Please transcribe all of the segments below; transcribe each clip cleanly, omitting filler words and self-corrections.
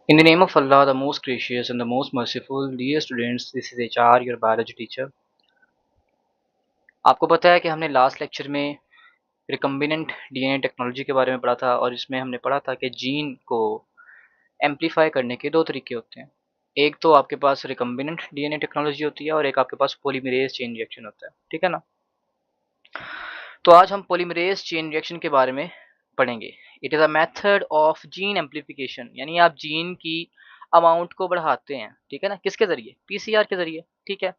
In the name of Allah, the most gracious and the most merciful, dear students, this is HR, your biology teacher. आपको पता है कि हमने last lecture में recombinant DNA technology के बारे में पढ़ा था और इसमें हमने पढ़ा था कि जीन को एम्पलीफाई करने के दो तरीके होते हैं। एक तो आपके पास रिकम्बिनेंट डीएनए टेक्नोलॉजी होती है और एक आपके पास पॉलीमरेज चेन रिएक्शन होता है, ठीक है ना। तो आज हम पॉलीमरेज चेन रिएक्शन के बारे में पढ़ेंगे। It is a method of gene amplification, यानी आप जीन की अमाउंट को बढ़ाते हैं, ठीक है ना। किसके ज़रिए? पीसीआर के ज़रिए, ठीक है।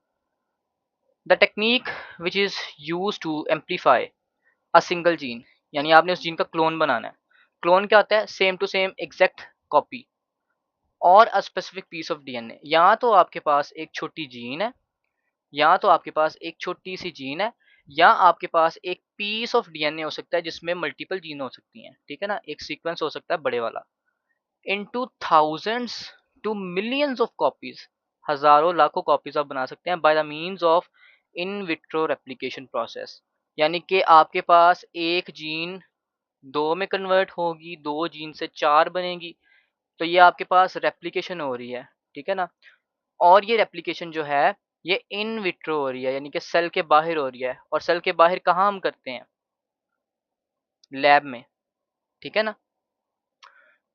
The technique which is use to amplify a single gene, यानी आपने उस जीन का क्लोन बनाना है। क्लोन क्या होता है? Same to same exact copy और a specific piece of DNA. या तो आपके पास एक छोटी जीन है, या तो आपके पास एक छोटी सी जीन है, या आपके पास एक पीस ऑफ डीएनए हो सकता है जिसमें मल्टीपल जीन हो सकती हैं, ठीक है ना। एक सीक्वेंस हो सकता है बड़े वाला। Into thousands to millions of copies, हजारों लाखों कॉपीज आप बना सकते हैं by the means of in vitro replication process. यानी कि आपके पास एक जीन दो में कन्वर्ट होगी, दो जीन से चार बनेगी, तो ये आपके पास रेप्लिकेशन हो रही है, ठीक है ना। और ये रेप्लिकेशन जो है ये इन विट्रो हो रही है, यानी कि सेल के बाहर हो रही है। और सेल के बाहर कहाँ हम करते हैं? लैब में, ठीक है ना।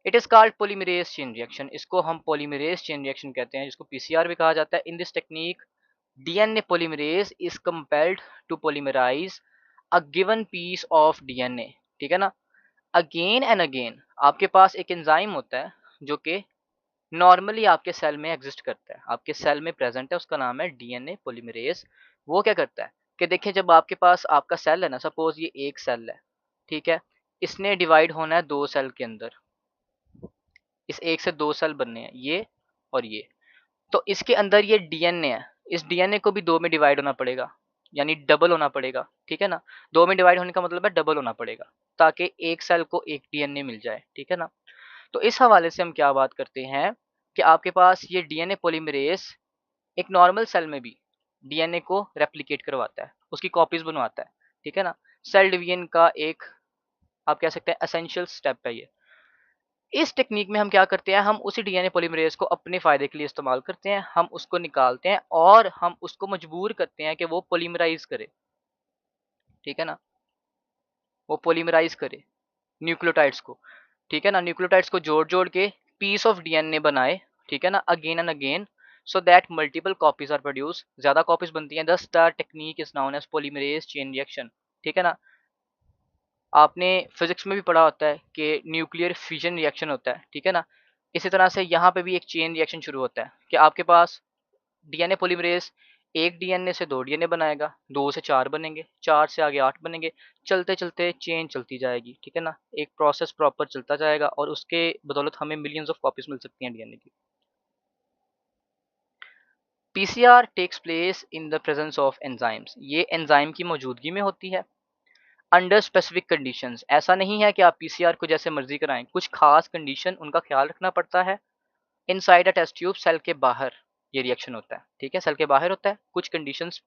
It is called polymerase chain reaction, इसको हम पॉलीमरेज चेन रिएक्शन कहते हैं, जिसको पीसीआर भी कहा जाता है। In this technique DNA polymerase is compelled to polymerise a given piece of DNA, ठीक है ना। अगेन एंड अगेन आपके पास एक एंजाइम होता है जो कि नॉर्मली आपके सेल में एग्जिस्ट करता है, आपके सेल में प्रेजेंट है, उसका नाम है डीएनए पॉलीमरेज। वो क्या करता है कि देखिए, जब आपके पास आपका सेल है ना, सपोज ये एक सेल है, ठीक है। इसने डिवाइड होना है दो सेल के अंदर, इस एक से दो सेल बनने हैं, ये और ये। तो इसके अंदर ये डीएनए है, इस डीएनए को भी दो में डिवाइड होना पड़ेगा, यानी डबल होना पड़ेगा, ठीक है ना। दो में डिवाइड होने का मतलब है डबल होना पड़ेगा, ताकि एक सेल को एक डीएनए मिल जाए, ठीक है ना। तो इस हवाले से हम क्या बात करते हैं कि आपके पास ये डीएनए पॉलीमरेज एक नॉर्मल सेल में भी डीएनए को रेप्लिकेट करवाता है, उसकी कॉपीज बनवाता है, ठीक है ना। सेल डिवीजन का एक, आप कह सकते हैं, एसेंशियल स्टेप है ये। इस टेक्निक में हम क्या करते हैं, हम उसी डीएनए पॉलीमरेज को अपने फायदे के लिए इस्तेमाल करते हैं, हम उसको निकालते हैं और हम उसको मजबूर करते हैं कि वो पॉलीमराइज करे, ठीक है ना। वो पॉलीमराइज करे न्यूक्लियोटाइड्स को, ठीक है ना। न्यूक्लियोटाइड्स को जोड़ जोड़ के पीस ऑफ डीएनए बनाए, ठीक है ना, again and again, so that multiple copies are produce, ज्यादा कॉपीज बनती हैं। Thus the technique is known as polymerase chain reaction, ठीक है ना। आपने फिजिक्स में भी पढ़ा होता है कि न्यूक्लियर फिजन रिएक्शन होता है, ठीक है ना। इसी तरह से यहाँ पे भी एक चेन रिएक्शन शुरू होता है कि आपके पास डीएनए पॉलीमरेज एक डीएनए से दो डीएनए बनाएगा, दो से चार बनेंगे, चार से आगे आठ बनेंगे, चलते चलते चेन चलती जाएगी, ठीक है ना। एक प्रोसेस प्रॉपर चलता जाएगा और उसके बदौलत हमें मिलियंस ऑफ कॉपीज मिल सकती हैं डीएनए की। PCR takes place in the presence of enzymes, ये एंजाइम की मौजूदगी में होती है अंडर स्पेसिफिक कंडीशंस। ऐसा नहीं है कि आप पीसीआर को जैसे मर्जी कराएं, कुछ खास कंडीशन उनका ख्याल रखना पड़ता है। Inside a test tube, cell के बाहर ये रिएक्शन होता है, ठीक है, सेल के बाहर होता है, कुछ कंडीशंस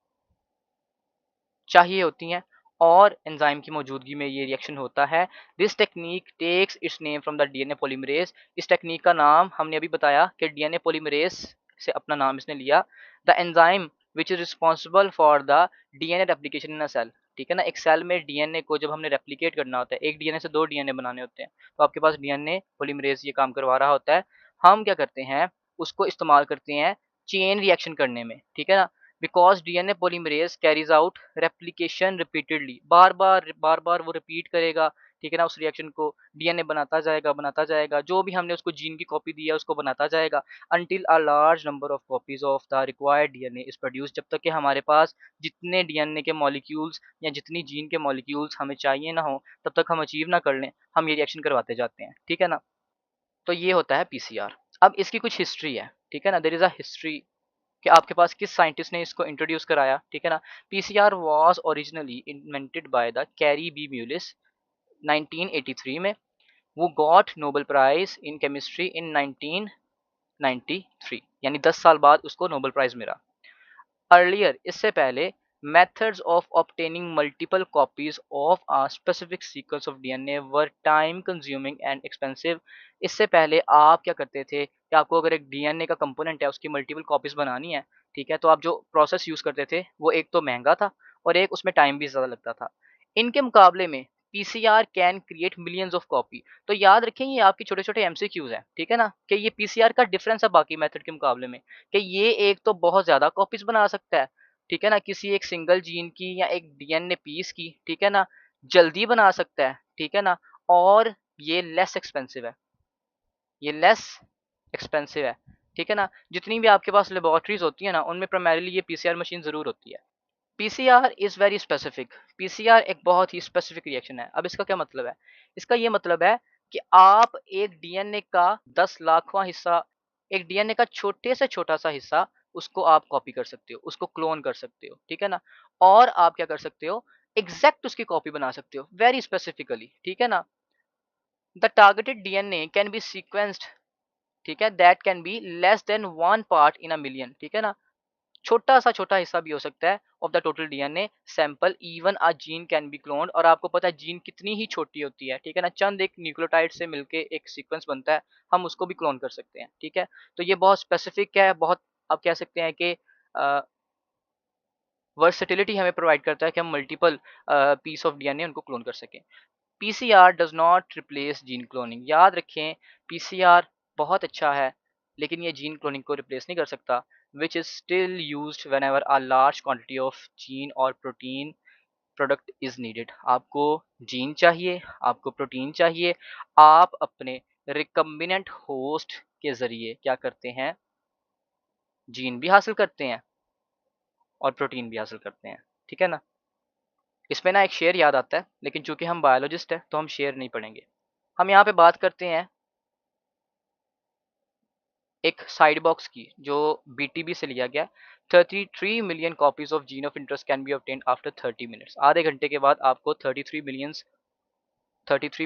चाहिए होती हैं और एंजाइम की मौजूदगी में ये रिएक्शन होता है। This technique takes its name from the DNA polymerase, इस टेक्निक का नाम हमने अभी बताया कि डीएनए पॉलीमरेज से अपना नाम इसने लिया। The enzyme which is responsible for the DNA replication in a cell, ठीक है ना। एक सेल में डीएनए को जब हमने रेप्लिकेट करना होता है, एक डीएनए से दो डीएनए बनाने होते हैं, तो आपके पास डीएनए पॉलीमरेज ये काम करवा रहा होता है। हम क्या करते हैं, उसको इस्तेमाल करते हैं चेन रिएक्शन करने में, ठीक है ना। Because DNA polymerase carries out replication repeatedly, बार बार वो रिपीट करेगा, ठीक है ना। उस रिएक्शन को डीएनए बनाता जाएगा, जो भी हमने उसको जीन की कॉपी दी है उसको बनाता जाएगा, until a large number of copies of the required DNA is produced, जब तक कि हमारे पास जितने डीएनए के मॉलिक्यूल्स या जितनी जीन के मॉलिक्यूल्स हमें चाहिए ना हो, तब तक हम अचीव ना कर लें, हम ये रिएक्शन करवाते जाते हैं, ठीक है ना। तो ये होता है पीसीआर। अब इसकी कुछ हिस्ट्री है, ठीक है ना। देयर इज अ हिस्ट्री कि आपके पास किस साइंटिस्ट ने इसको इंट्रोड्यूस कराया, ठीक है ना। PCR was originally invented by the Kary B Mullis 1983 में। वो got Nobel prize in chemistry in 1993, यानी 10 साल बाद उसको नोबेल प्राइज मिला। अर्लियर, इससे पहले Methods of obtaining multiple copies of a specific sequence of DNA were time consuming and expensive. इससे पहले आप क्या करते थे कि आपको अगर एक डीएनए का कंपोनेंट है उसकी मल्टीपल कॉपीज बनानी है, ठीक है, तो आप जो प्रोसेस यूज करते थे वो एक तो महंगा था और एक उसमें टाइम भी ज़्यादा लगता था। इनके मुकाबले में PCR can create millions of copy. तो याद रखें ये आपके छोटे-छोटे एमसीक्यूज हैं, ठीक है ना? कि ये पीसीआर का डिफरेंस है बाकी मेथड के मुकाबले में, कि ये एक तो बहुत ज़्यादा कॉपीज बना सकता है, ठीक है ना? किसी एक सिंगल जीन की या एक डीएनए पीस की, ठीक है ना? जल्दी बना सकता है, ठीक है ना? और ये लेस एक्सपेंसिव है, ये लेस एक्सपेंसिव है, ठीक है ना? जितनी भी आपके पास लेबोरेटरीज होती है ना, उनमें प्राइमरीली ये पीसीआर मशीन ज़रूर होती है। PCR is very specific. PCR एक बहुत ही स्पेसिफिक रिएक्शन है। अब इसका क्या मतलब है? इसका ये मतलब है कि आप एक डीएनए का 10 लाखवां हिस्सा, एक डीएनए का छोटे से छोटा-सा हिस्सा उसको आप कॉपी कर सकते हो, उसको क्लोन कर सकते हो, ठीक है ना? और आप क्या कर सकते हो? एग्ज़ैक्ट उसकी कॉपी बना सकते हो, वेरी स्पेसिफिकली, ठीक है ना? The targeted DNA can be sequenced, ठीक है? That can be less than 1 part in a million, ठीक है ना? छोटा-सा छोटा हिस्सा भी हो सकता है of the total DNA sample. Even a gene can be cloned. और आपको पता है जीन कितनी ही छोटी होती है, ठीक है ना? चंद एक न्यूक्लियोटाइड से मिलके एक सीक्वेंस बनता है, हम उसको भी क्लोन कर सकते हैं, ठीक है? तो ये बहुत स्पेसिफिक है, बहुत आप कह सकते हैं कि वर्सेटिलिटी हमें प्रोवाइड करता है कि हम मल्टीपल पीस ऑफ डीएनए उनको क्लोन कर सकें। PCR does not replace gene cloning. याद रखें पीसीआर बहुत अच्छा है, लेकिन ये जीन क्लोनिंग को रिप्लेस नहीं कर सकता, which is still used whenever a large quantity of gene or protein product is needed। आपको जीन चाहिए, आपको प्रोटीन चाहिए, आप अपने रिकम्बिनेंट होस्ट के ज़रिए क्या करते हैं, जीन भी हासिल करते हैं और प्रोटीन भी हासिल करते हैं, ठीक है ना? इसमें ना एक शेर याद आता है, लेकिन चूंकि हम बायोलॉजिस्ट हैं तो हम शेर नहीं पढ़ेंगे। हम यहाँ पे बात करते हैं एक साइड बॉक्स की जो बीटीबी से लिया गया। 33 million copies of gene of interest can be obtained after 30 minutes. आधे घंटे के बाद आपको 33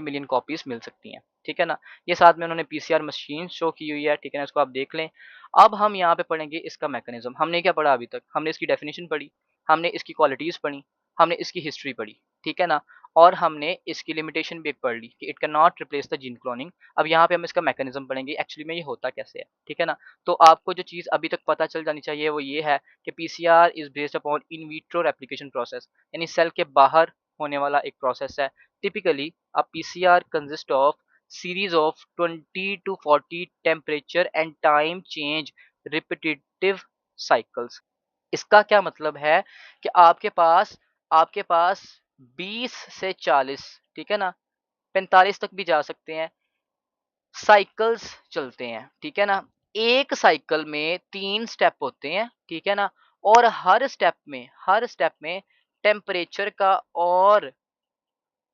मिलियन कॉपीज मिल सकती हैं, ठीक है ना? ये साथ में उन्होंने पीसीआर मशीन शो की हुई है, ठीक है ना? इसको आप देख लें। अब हम यहाँ पे पढ़ेंगे इसका मैकेनिज्म। हमने क्या पढ़ा अभी तक? हमने इसकी डेफिनेशन पढ़ी, हमने इसकी क्वालिटीज़ पढ़ी, हमने इसकी हिस्ट्री पढ़ी, ठीक है ना? और हमने इसकी लिमिटेशन भी एक पढ़ ली कि it can not replace the gene cloning. अब यहाँ पे हम इसका मैकेनिज्म पढ़ेंगे, एक्चुअली में ये होता कैसे है, ठीक है ना? तो आपको जो चीज़ अभी तक पता चल जानी चाहिए वो ये है कि PCR is based upon in vitro replication process, यानी सेल के बाहर होने वाला एक प्रोसेस है। Typically, a PCR consists of series of 20 to 40 temperature and time change repetitive cycles। इसका क्या मतलब है कि आपके पास 20 से 40, ठीक है ना, 45 तक भी जा सकते हैं, साइकिल्स चलते हैं, ठीक है ना? एक साइकिल में 3 स्टेप होते हैं, ठीक है ना? और हर स्टेप में टेम्परेचर का और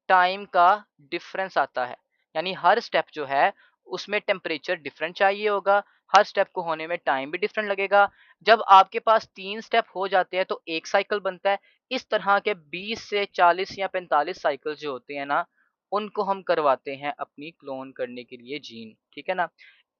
टाइम का डिफरेंस आता है। यानी हर स्टेप जो है उसमें टेम्परेचर डिफरेंट चाहिए होगा, हर स्टेप को होने में टाइम भी डिफरेंट लगेगा। जब आपके पास 3 स्टेप हो जाते हैं तो एक साइकिल बनता है। इस तरह के 20 से 40 या 45 साइकिल जो होते हैं ना, उनको हम करवाते हैं अपनी क्लोन करने के लिए जीन, ठीक है ना?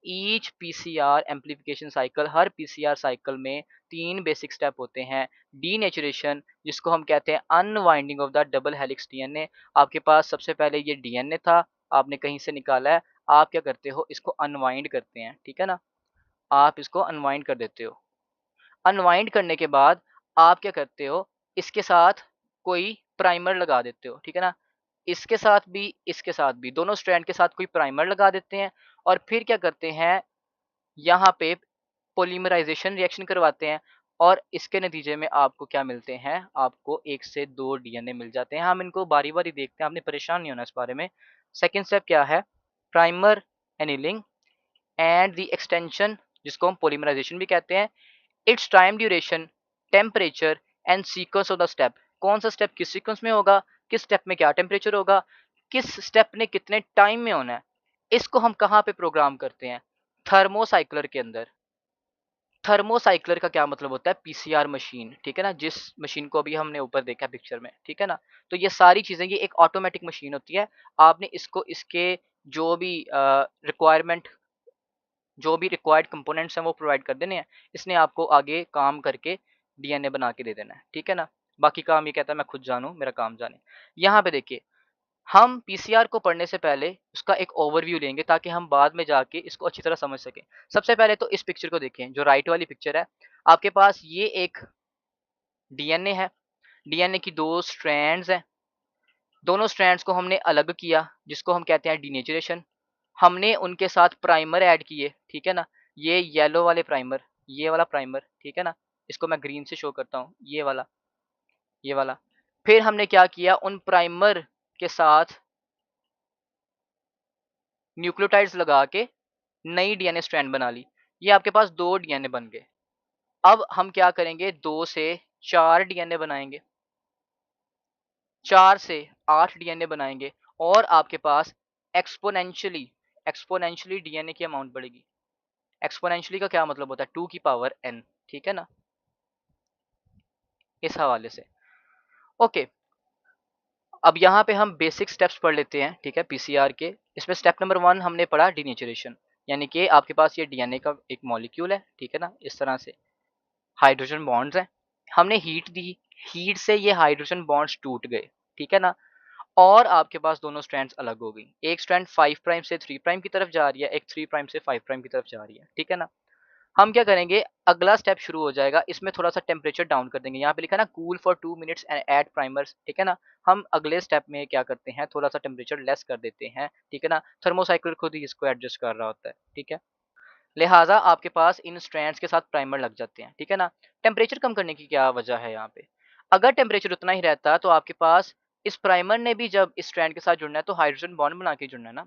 ईच पीसीआर एम्प्लीफिकेशन साइकिल, हर पीसीआर साइकिल में 3 बेसिक स्टेप होते हैं। डीनेचुरेशन, जिसको हम कहते हैं unwinding of the double helix DNA. आपके पास सबसे पहले ये डीएनए था, आपने कहीं से निकाला है, आप क्या करते हो इसको अनवाइंड करते हैं, ठीक है ना? आप इसको अनवाइंड कर देते हो। अनवाइंड करने के बाद आप क्या करते हो, इसके साथ कोई प्राइमर लगा देते हो, ठीक है ना? इसके साथ भी दोनों स्ट्रैंड के साथ कोई प्राइमर लगा देते हैं और फिर क्या करते हैं, यहाँ पे पॉलीमराइज़ेशन रिएक्शन करवाते हैं और इसके नतीजे में आपको क्या मिलते हैं, आपको 1 से 2 डीएनए मिल जाते हैं। हम इनको बारी-बारी देखते हैं, आपने परेशान नहीं होना इस बारे में। सेकंड स्टेप क्या है? Primer annealing and the extension, जिसको हम पॉलीमराइज़ेशन भी कहते हैं। It's time duration, temperature and sequence of the step. कौन सा स्टेप किस सीक्वेंस में होगा, किस स्टेप में क्या टेम्परेचर होगा, किस स्टेप ने कितने टाइम में होना है, इसको हम कहाँ पे प्रोग्राम करते हैं? थर्मोसाइक्लर के अंदर। थर्मोसाइक्लर का क्या मतलब होता है? पीसीआर मशीन, ठीक है ना? जिस मशीन को अभी हमने ऊपर देखा पिक्चर में, ठीक है ना? तो ये सारी चीज़ें, ये एक ऑटोमेटिक मशीन होती है। आपने इसको इसके जो भी रिक्वायरमेंट, जो भी रिक्वायर्ड कंपोनेंट्स हैं वो प्रोवाइड कर देने हैं। इसने आपको आगे काम करके डीएनए बना के दे देना है, ठीक है ना? बाकी काम ये कहता है मैं खुद जानूँ, मेरा काम जाने। यहाँ पे देखिए, हम पीसीआर को पढ़ने से पहले उसका एक ओवरव्यू लेंगे ताकि हम बाद में जाके इसको अच्छी तरह समझ सकें। सबसे पहले तो इस पिक्चर को देखें, जो राइट वाली पिक्चर है, आपके पास ये एक डीएनए है। डीएनए की 2 स्ट्रैंड्स हैं। दोनों स्ट्रैंड्स को हमने अलग किया, जिसको हम कहते हैं डीनेचरेशन। हमने उनके साथ प्राइमर ऐड किए, ठीक है ना? ये येलो वाले प्राइमर, ये वाला प्राइमर, ठीक है ना? इसको मैं ग्रीन से शो करता हूँ, ये वाला, ये वाला। फिर हमने क्या किया, उन प्राइमर के साथ न्यूक्लियोटाइड्स लगा के नई डीएनए स्ट्रैंड बना ली। ये आपके पास 2 डीएनए बन गए। अब हम क्या करेंगे, 2 से 4 डीएनए बनाएँगे, 4 से 8 डीएनए बनाएँगे और आपके पास एक्स्पोनेंशियली एक्स्पोनेंशियली डीएनए की अमाउंट बढ़ेगी। एक्स्पोनेंशियली का क्या मतलब होता है? 2 की पावर n, ठीक है ना? इस हवाले से। ओके, अब यहाँ पे हम बेसिक स्टेप्स पढ़ लेते हैं, ठीक है, पीसीआर के। इसमें स्टेप नंबर 1 हमने पढ़ा डीनेचरेशन, यानी कि आपके पास ये डीएनए का एक मॉलिक्यूल है, ठीक है ना? इस तरह से हाइड्रोजन बॉन्ड्स हैं। हमने हीट दी, हीट से ये हाइड्रोजन बॉन्ड्स टूट गए, ठीक है ना? और आपके पास दोनों स्ट्रैंड्स अलग हो गई। एक स्ट्रैंड 5 प्राइम से 3 प्राइम की तरफ जा रही है, एक 3 प्राइम से 5 प्राइम की तरफ जा रही है, ठीक है ना? हम क्या करेंगे, अगला स्टेप शुरू हो जाएगा, इसमें थोड़ा-सा टेम्परेचर डाउन कर देंगे। यहाँ पे लिखा है ना cool for 2 minutes and add primers, ठीक है ना? हम अगले स्टेप में क्या करते हैं, थोड़ा-सा टेम्परेचर लेस कर देते हैं, ठीक है ना? थर्मोसाइकिल खुद ही इसको एडजस्ट कर रहा होता है, ठीक है? लिहाजा आपके पास इन स्ट्रैंड्स के साथ प्राइमर लग जाते हैं, ठीक है ना? टेम्परेचर कम करने की क्या वजह है यहाँ पे? अगर टेम्परेचर उतना ही रहता तो आपके पास इस प्राइमर ने भी जब इस स्ट्रैंड के साथ जुड़ना है तो हाइड्रोजन बॉन्ड बना के जुड़ना है ना।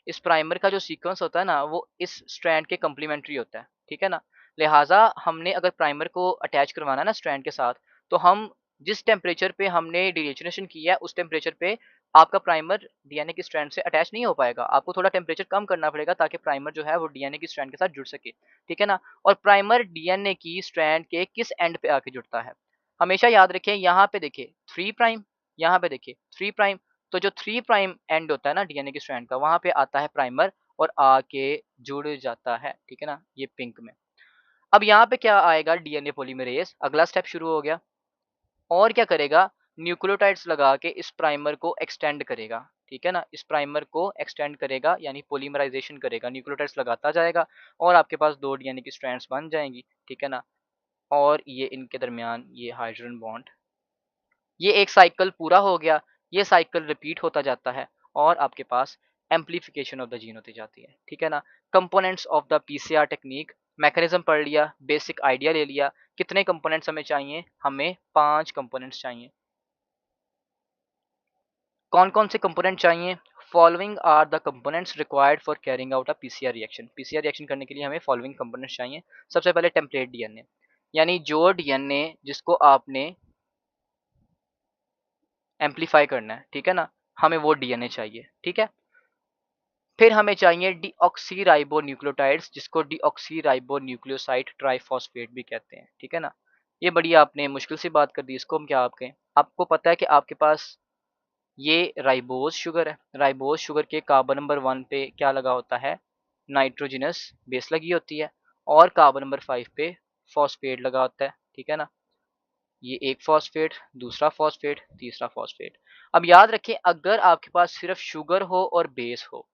इस प्राइमर का जो सीक्वेंस होता है ना वो इस स्ट्रैंड के कम्प्लीमेंट्री होता है, ठीक है ना? लिहाजा हमने अगर प्राइमर को अटैच करवाना है ना स्ट्रैंड के साथ, तो हम जिस टेम्परेचर पे हमने डीनेचरेशन किया है उस टेम्परेचर पे आपका प्राइमर डीएनए की स्ट्रैंड से अटैच नहीं हो पाएगा। आपको थोड़ा टेम्परेचर कम करना पड़ेगा ताकि प्राइमर जो है वो डीएनए की स्ट्रैंड के साथ जुड़ सके, ठीक है ना? और प्राइमर डीएनए की स्ट्रैंड के किस एंड पे आके जुड़ता है? हमेशा याद रखें, यहाँ पे देखिए 3 प्राइम, यहाँ पे देखिए 3 प्राइम, तो जो 3 प्राइम एंड होता है ना डीएनए की स्ट्रैंड का, वहाँ पे आता है प्राइमर और आके जुड़ जाता है, ठीक है ना? ये पिंक में। अब यहाँ पे क्या आएगा, डीएनए पॉलीमरेज़, अगला स्टेप शुरू हो गया। और क्या करेगा, न्यूक्लियोटाइड्स लगा के इस प्राइमर को एक्सटेंड करेगा, ठीक है ना? इस प्राइमर को एक्सटेंड करेगा यानी पॉलीमराइजेशन करेगा, न्यूक्लियोटाइड्स लगाता जाएगा और आपके पास 2 डीएनए की स्ट्रैंड्स बन जाएंगी, ठीक है ना? और ये इनके दरमियान ये हाइड्रोजन बॉन्ड, ये एक साइकिल पूरा हो गया। ये साइकिल रिपीट होता जाता है और आपके पास एम्प्लीफिकेशन ऑफ द जीन होती जाती है, ठीक है ना? Components of the PCR technique, mechanism पढ़ लिया, बेसिक आइडिया ले लिया। कितने कंपोनेंट्स हमें चाहिए? हमें 5 कंपोनेंट्स चाहिए। कौन-कौन से कंपोनेंट चाहिए? Following are the components required for carrying out a PCR reaction. PCR reaction करने के लिए हमें फॉलोइंग कंपोनेंट्स चाहिए। सबसे पहले टेम्पलेट डीएनए, यानी जो डीएनए जिसको आपने एम्प्लीफाई करना है, ठीक है ना? हमें वो डीएनए चाहिए, ठीक है? फिर हमें चाहिए डीऑक्सीराइबोन्यूक्लियोटाइड्स, जिसको डीऑक्सीराइबोन्यूक्लियोसाइड ट्राइफॉस्फेट भी कहते हैं, ठीक है ना? ये बड़ी आपने मुश्किल सी बात कर दी, इसको हम क्या आप कहें? आपको पता है कि आपके पास ये राइबोज शुगर है। राइबोज शुगर के कार्बन नंबर 1 पे क्या लगा होता है? नाइट्रोजनस बेस लगी होती है और कार्बन नंबर 5 पे फॉस्फेट लगा होता है, ठीक है ना? ये एक फॉस्फेट, दूसरा फॉस्फेट, तीसरा फॉस्फेट। अब याद रखें, अगर आपके पास सिर्फ शुगर हो और बेस हो,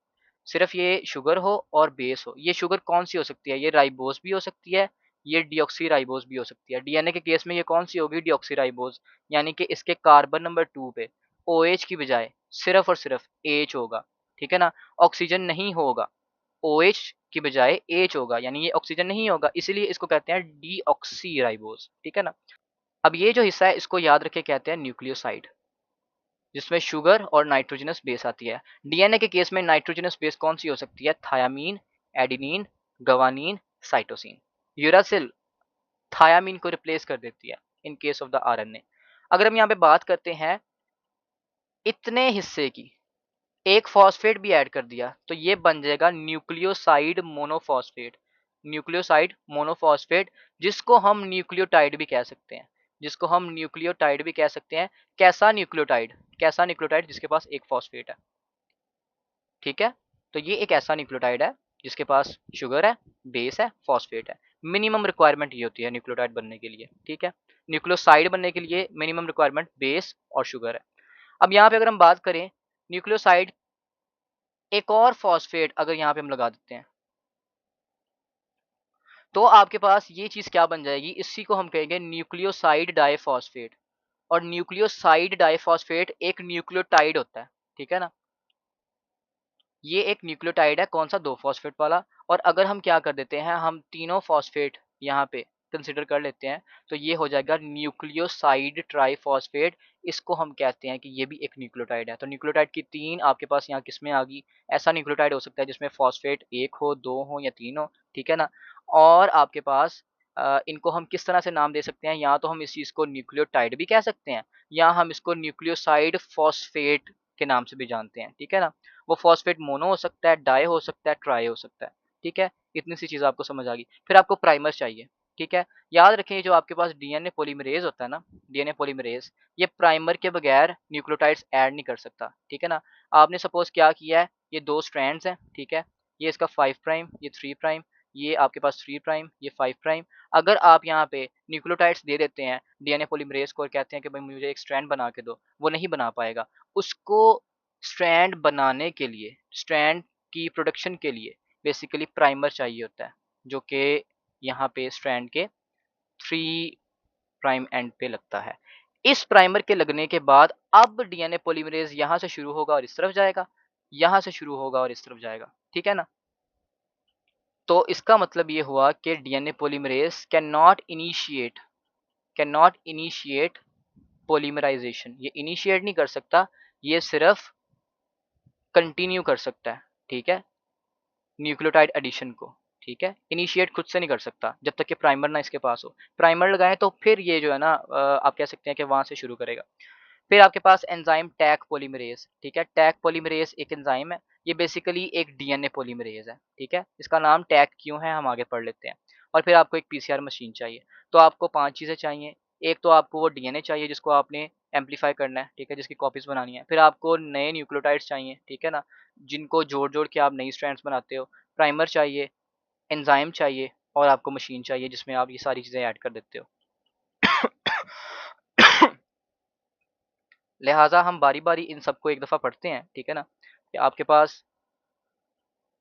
सिर्फ ये शुगर हो और बेस हो, ये शुगर कौन सी हो सकती है? ये राइबोज भी हो सकती है, ये डिऑक्सी राइबोज भी हो सकती है। डीएनए के केस में ये कौन सी होगी? डिऑक्सी राइबोज, यानी कि इसके कार्बन नंबर 2 पे ओएच की बजाय सिर्फ और सिर्फ एच होगा, ठीक है ना? ऑक्सीजन नहीं होगा, ओएच की बजाय एच होगा, यानी ये ऑक्सीजन नहीं होगा, इसीलिए इसको कहते हैं डीऑक्सी राइबोज, ठीक है ना? अब ये जो हिस्सा है इसको याद रखे कहते हैं न्यूक्लियोसाइड, जिसमें शुगर और नाइट्रोजनस बेस आती है। डीएनए के केस में नाइट्रोजनस बेस कौन सी हो सकती है? Thiamine, adenine, guanine, cytosine. Uracil thiamine को रिप्लेस कर देती है in case of the RNA. अगर हम यहाँ पे बात करते हैं इतने हिस्से की, एक फॉस्फेट भी ऐड कर दिया तो ये बन जाएगा न्यूक्लियोसाइड मोनोफॉस्फेट। न्यूक्लियोसाइड मोनोफॉस्फेट, जिसको हम न्यूक्लियोटाइड भी कह सकते हैं, जिसको हम न्यूक्लियोटाइड भी कह सकते हैं। कैसा न्यूक्लियोटाइड? कैसा न्यूक्लियोटाइड जिसके पास एक फॉस्फेट है, ठीक है? तो ये एक ऐसा न्यूक्लियोटाइड है जिसके पास शुगर है, बेस है, फॉस्फेट है। मिनिमम रिक्वायरमेंट ये होती है न्यूक्लियोटाइड बनने के लिए, ठीक है। न्यूक्लियोसाइड बनने के लिए मिनिमम रिक्वायरमेंट बेस और शुगर है। अब यहाँ पे अगर हम बात करें न्यूक्लियोसाइड, एक और फॉस्फेट अगर यहाँ पे हम लगा देते हैं तो आपके पास ये चीज क्या बन जाएगी, इसी को हम कहेंगे न्यूक्लियोसाइड डाइफॉस्फेट। और न्यूक्लियोसाइड डाइफॉस्फेट एक न्यूक्लियोटाइड होता है, ठीक है ना। ये एक न्यूक्लियोटाइड है, कौन सा, 2 फॉस्फेट वाला। और अगर हम क्या कर देते हैं, हम तीनों फॉस्फेट यहाँ पे कंसिडर कर लेते हैं तो ये हो जाएगा न्यूक्लियोसाइड ट्राइफॉस्फेट। इसको हम कहते हैं कि ये भी एक न्यूक्लियोटाइड है। तो न्यूक्लियोटाइड की 3 आपके पास यहाँ किसमें आ गई, ऐसा न्यूक्लियोटाइड हो सकता है जिसमें फॉस्फेट 1 हो, 2 हो या 3 हो, ठीक है ना। और आपके पास इनको हम किस तरह से नाम दे सकते हैं, या तो हम इस चीज़ को न्यूक्लियोटाइड भी कह सकते हैं या हम इसको न्यूक्लियोसाइड फॉस्फेट के नाम से भी जानते हैं, ठीक है ना। वो फॉस्फेट मोनो हो सकता है, डाई हो सकता है, ट्राई हो सकता है, ठीक है। इतनी सी चीज़ आपको समझ आ गई। फिर आपको प्राइमर चाहिए, ठीक है। याद रखें जो आपके पास डीएनए पॉलीमरेज होता है ना, डीएनए पॉलीमरेज, ये प्राइमर के बगैर न्यूक्लियोटाइड्स ऐड नहीं कर सकता, ठीक है ना। आपने सपोज क्या किया है, ये 2 स्ट्रैंड्स हैं, ठीक है। ये इसका 5 प्राइम, ये 3 प्राइम, ये आपके पास 3 प्राइम, ये 5 प्राइम। अगर आप यहाँ पे न्यूक्लियोटाइड्स दे देते हैं डीएनए पॉलीमरेज को और कहते हैं कि भाई मुझे एक स्ट्रैंड बना के दो, वो नहीं बना पाएगा। उसको स्ट्रैंड बनाने के लिए, स्ट्रैंड की प्रोडक्शन के लिए बेसिकली प्राइमर चाहिए होता है, जो कि यहाँ पे स्ट्रैंड के 3 प्राइम एंड पे लगता है। इस प्राइमर के लगने के बाद अब डीएनए पॉलीमरेज यहाँ से शुरू होगा और इस तरफ जाएगा, यहाँ से शुरू होगा और इस तरफ जाएगा, ठीक है ना। तो इसका मतलब ये हुआ कि DNA polymerase can not initiate polymerisation. ये इनिशिएट नहीं कर सकता, ये सिर्फ कंटिन्यू कर सकता है, ठीक है, न्यूक्लियोटाइड एडिशन को, ठीक है। इनिशिएट खुद से नहीं कर सकता जब तक कि प्राइमर ना इसके पास हो। प्राइमर लगाएं तो फिर ये जो है ना आप कह सकते हैं कि वहां से शुरू करेगा। फिर आपके पास एंजाइम टैक पॉलीमरेज, ठीक है। टैक पॉलीमरेज एक एंजाइम है, ये बेसिकली एक डीएनए पॉलीमरेज है, ठीक है। इसका नाम टैक क्यों है हम आगे पढ़ लेते हैं। और फिर आपको एक पीसीआर मशीन चाहिए। तो आपको 5 चीज़ें चाहिए। एक तो आपको वो डीएनए चाहिए जिसको आपने एम्पलीफाई करना है, ठीक है, जिसकी कॉपीज बनानी है। फिर आपको नए न्यूक्लियोटाइड्स चाहिए, ठीक है ना, जिनको जोड़ जोड़ के आप नई स्ट्रैंड्स बनाते हो। प्राइमर चाहिए, एंजाइम चाहिए और आपको मशीन चाहिए जिसमें आप ये सारी चीज़ें ऐड कर देते हो। लिहाजा हम बारी बारी इन सबको एक दफ़ा पढ़ते हैं, ठीक है ना। कि आपके पास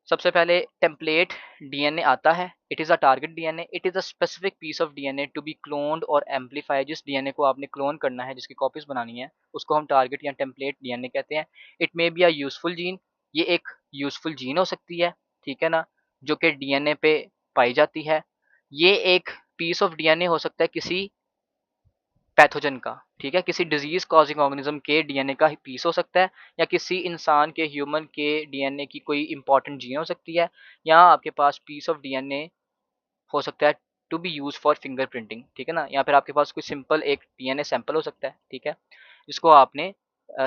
सबसे पहले टेम्पलेट डीएनए आता है। It is a target DNA, it is a specific piece of DNA to be cloned और एम्पलीफाई। जिस डीएनए को आपने क्लोन करना है, जिसकी कॉपीज बनानी है, उसको हम टारगेट या टेम्पलेट डीएनए कहते हैं। It may be a useful gene, ये एक यूजफुल जीन हो सकती है, ठीक है ना, जो कि डीएनए पे पाई जाती है। ये एक पीस ऑफ डीएनए हो सकता है किसी पैथोजन का, ठीक है, किसी डिजीज कॉजिंग ऑर्गेनिज्म के डीएनए का पीस हो सकता है, या किसी इंसान के, ह्यूमन के डीएनए की कोई इंपॉर्टेंट जीन हो सकती है, या आपके पास पीस ऑफ डीएनए हो सकता है to be use for fingerprinting, ठीक है ना। या फिर आपके पास कोई सिंपल एक डीएनए सैंपल हो सकता है, ठीक है, जिसको आपने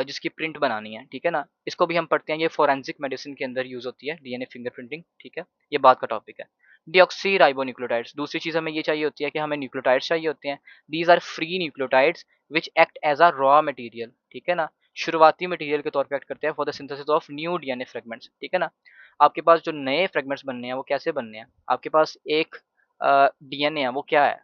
जिसकी प्रिंट बनानी है, ठीक है ना। इसको भी हम पढ़ते हैं, ये फोरेंसिक मेडिसिन के अंदर यूज होती है डीएनए फिंगरप्रिंटिंग, ठीक है। ये बात का टॉपिक है। डीऑक्सी राइबोन्यूक्लियोटाइड्स, दूसरी चीज़ हमें ये चाहिए होती है कि हमें न्यूक्लियोटाइड्स चाहिए होते हैं। These are free nucleotides which act as a raw material, ठीक है ना, शुरुआती मटेरियल के तौर पे एक्ट करते हैं for the synthesis of new DNA fragments, ठीक है ना। आपके पास जो नए फ्रेगमेंट्स बनने हैं वो कैसे बनने हैं, आपके पास एक डीएनए है, वो क्या है,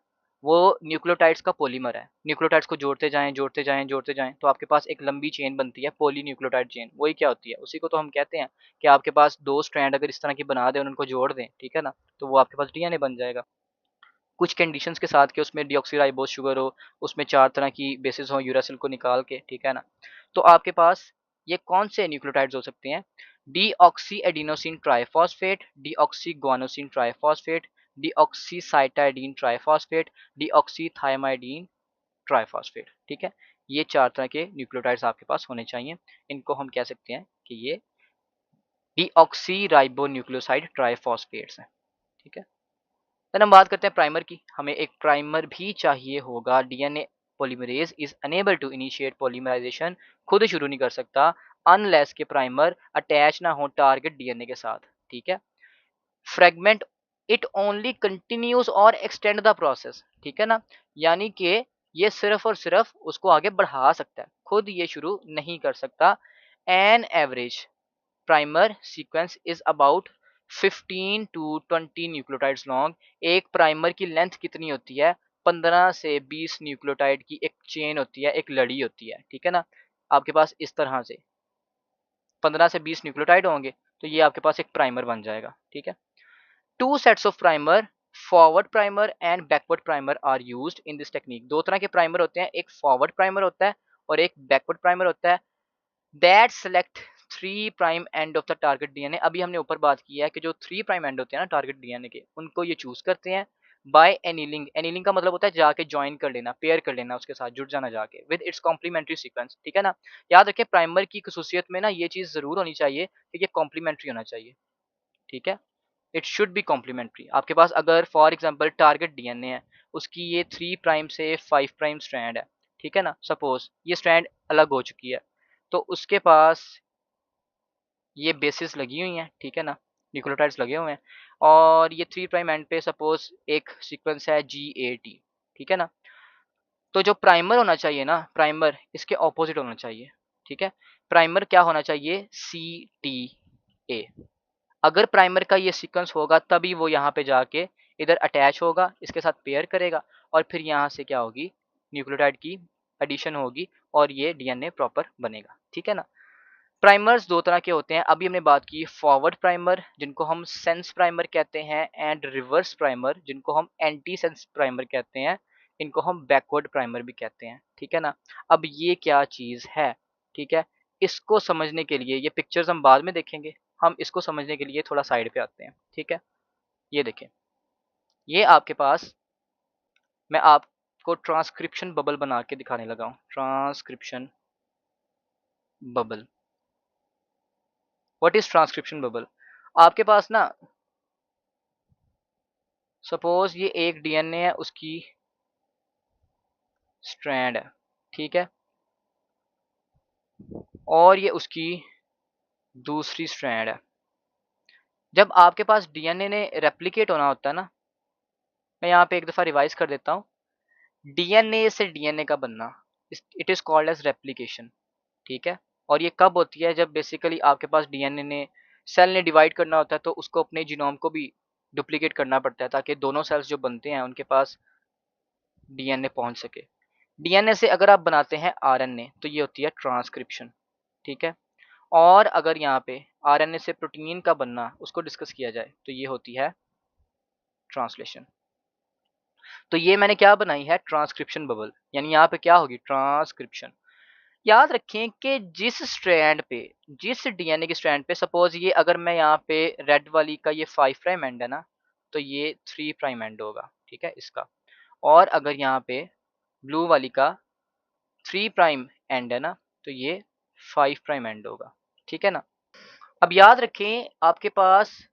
वो न्यूक्लियोटाइड्स का पॉलीमर है। न्यूक्लियोटाइड्स को जोड़ते जाएं जोड़ते जाएं जोड़ते जाएं तो आपके पास एक लंबी चेन बनती है, पॉलीन्यूक्लियोटाइड चेन। वही क्या होती है, उसी को तो हम कहते हैं कि आपके पास 2 स्ट्रैंड अगर इस तरह की बना दें और उनको जोड़ दें, ठीक है ना, तो वो आपके पास डीएनए बन जाएगा। कुछ कंडीशंस के साथ कि उसमें डीऑक्सीराइबोस शुगर हो, उसमें 4 तरह की बेसिस हो यूरासिल को निकाल के, ठीक है ना। तो आपके पास ये कौन से न्यूक्लियोटाइड्स हो सकते हैं, deoxy adenosine triphosphate, deoxy guanosine triphosphate, deoxycytidine triphosphate, deoxythymidine triphosphate, ठीक है। ये 4 तरह के न्यूक्लियोटाइड्स आपके पास होने चाहिए। इनको हम कह सकते हैं कि ये डीऑक्सीराइबोन्यूक्लियोसाइड ट्राइफॉस्फेट्स हैं, ठीक है। देन हम बात करते हैं प्राइमर की। हमें एक प्राइमर भी चाहिए होगा। DNA polymerase is unable to initiate polymerisation, खुद शुरू नहीं कर सकता अनलेस के प्राइमर अटैच ना हो टारगेट डीएनए के साथ, ठीक है। फ्रेगमेंट इट ओनली कंटिन्यूज और एक्सटेंड द प्रोसेस, ठीक है ना, यानी कि ये सिर्फ और सिर्फ उसको आगे बढ़ा सकता है, खुद ये शुरू नहीं कर सकता। An average primer sequence is about 15 to 20 nucleotides long. एक प्राइमर की लेंथ कितनी होती है? 15 से 20 न्यूक्लियोटाइड की एक चेन होती है, एक लड़ी होती है, ठीक है ना। आपके पास इस तरह से 15 से 20 न्यूक्लियोटाइड होंगे, तो ये आपके पास एक प्राइमर बन जाएगा, ठीक है। Two sets of primer, forward primer and backward primer are used in this technique. दो तरह के प्राइमर होते हैं, एक फॉरवर्ड प्राइमर होता है और एक बैकवर्ड प्राइमर होता है। That select 3 prime end of the target DNA. अभी हमने ऊपर बात की है कि जो 3 प्राइम एंड होते हैं ना टारगेट डीएनए के, उनको ये चूज करते हैं बाय एनीलिंग। एनीलिंग का मतलब होता है जाके ज्वाइन कर लेना, पेयर कर लेना, उसके साथ जुड़ जाना जाके, विद इट्स कॉम्प्लीमेंट्री सीक्वेंस, ठीक है ना। याद रखें प्राइमर की खसूसियत में ना ये चीज जरूर होनी चाहिए कि ये कॉम्प्लीमेंट्री होना चाहिए, ठीक है। It should be complimentary. आपके पास अगर फॉर एग्जांपल टारगेट डीएनए है, उसकी ये 3 प्राइम से 5 प्राइम स्ट्रैंड है, ठीक है ना, सपोज ये स्ट्रैंड अलग हो चुकी है, तो उसके पास ये बेसिस लगी हुई हैं, ठीक है ना, न्यूक्लियोटाइड्स लगे हुए हैं, और ये 3 प्राइम एंड पे सपोज एक सीक्वेंस है GAT, ठीक है ना। तो जो प्राइमर होना चाहिए ना, प्राइमर इसके ऑपोजिट होना चाहिए, ठीक है। प्राइमर क्या होना चाहिए? CTA। अगर प्राइमर का ये सीक्वेंस होगा तभी वो यहाँ पे जाके इधर अटैच होगा, इसके साथ पेयर करेगा, और फिर यहाँ से क्या होगी, न्यूक्लियोटाइड की एडिशन होगी और ये डीएनए प्रॉपर बनेगा, ठीक है ना। प्राइमर्स दो तरह के होते हैं, अभी हमने बात की फॉरवर्ड प्राइमर जिनको हम सेंस प्राइमर कहते हैं, एंड रिवर्स प्राइमर जिनको हम एंटी सेंस प्राइमर कहते हैं, इनको हम बैकवर्ड प्राइमर भी कहते हैं, ठीक है ना। अब ये क्या चीज़ है, ठीक है, इसको समझने के लिए, ये पिक्चर्स हम बाद में देखेंगे, हम इसको समझने के लिए थोड़ा साइड पे आते हैं, ठीक है। ये देखें, ये आपके पास, मैं आपको ट्रांसक्रिप्शन बबल बना के दिखाने लगा हूँ। Transcription bubble, what is transcription bubble? आपके पास ना सपोज ये एक डीएनए है, उसकी स्ट्रैंड है, ठीक है, और ये उसकी दूसरी स्ट्रैंड है। जब आपके पास डीएनए ने रेप्लिकेट होना होता है ना, मैं यहाँ पे एक दफ़ा रिवाइज कर देता हूँ, डीएनए से डीएनए का बनना, it is called as replication, ठीक है। और ये कब होती है? जब बेसिकली आपके पास डीएनए ने, सेल ने डिवाइड करना होता है, तो उसको अपने जीनोम को भी डुप्लीकेट करना पड़ता है ताकि दोनों सेल्स जो बनते हैं उनके पास डीएनए पहुंच सके। डीएनए से अगर आप बनाते हैं आरएनए, तो ये होती है ट्रांसक्रिप्शन, ठीक है। और अगर यहाँ पे आरएनए से प्रोटीन का बनना उसको डिस्कस किया जाए, तो ये होती है ट्रांसलेशन। तो ये मैंने क्या बनाई है? ट्रांसक्रिप्शन बबल, यानी यहाँ पे क्या होगी? ट्रांसक्रिप्शन। याद रखें कि जिस स्ट्रैंड पे, जिस डीएनए की स्ट्रैंड पे, सपोज ये अगर मैं यहाँ पे रेड वाली का ये 5 प्राइम एंड है ना, तो ये 3 प्राइम एंड होगा, ठीक है इसका। और अगर यहाँ पे ब्लू वाली का 3 प्राइम एंड है ना, तो ये 5 प्राइम एंड होगा, ठीक है ना। अब याद रखें आपके पास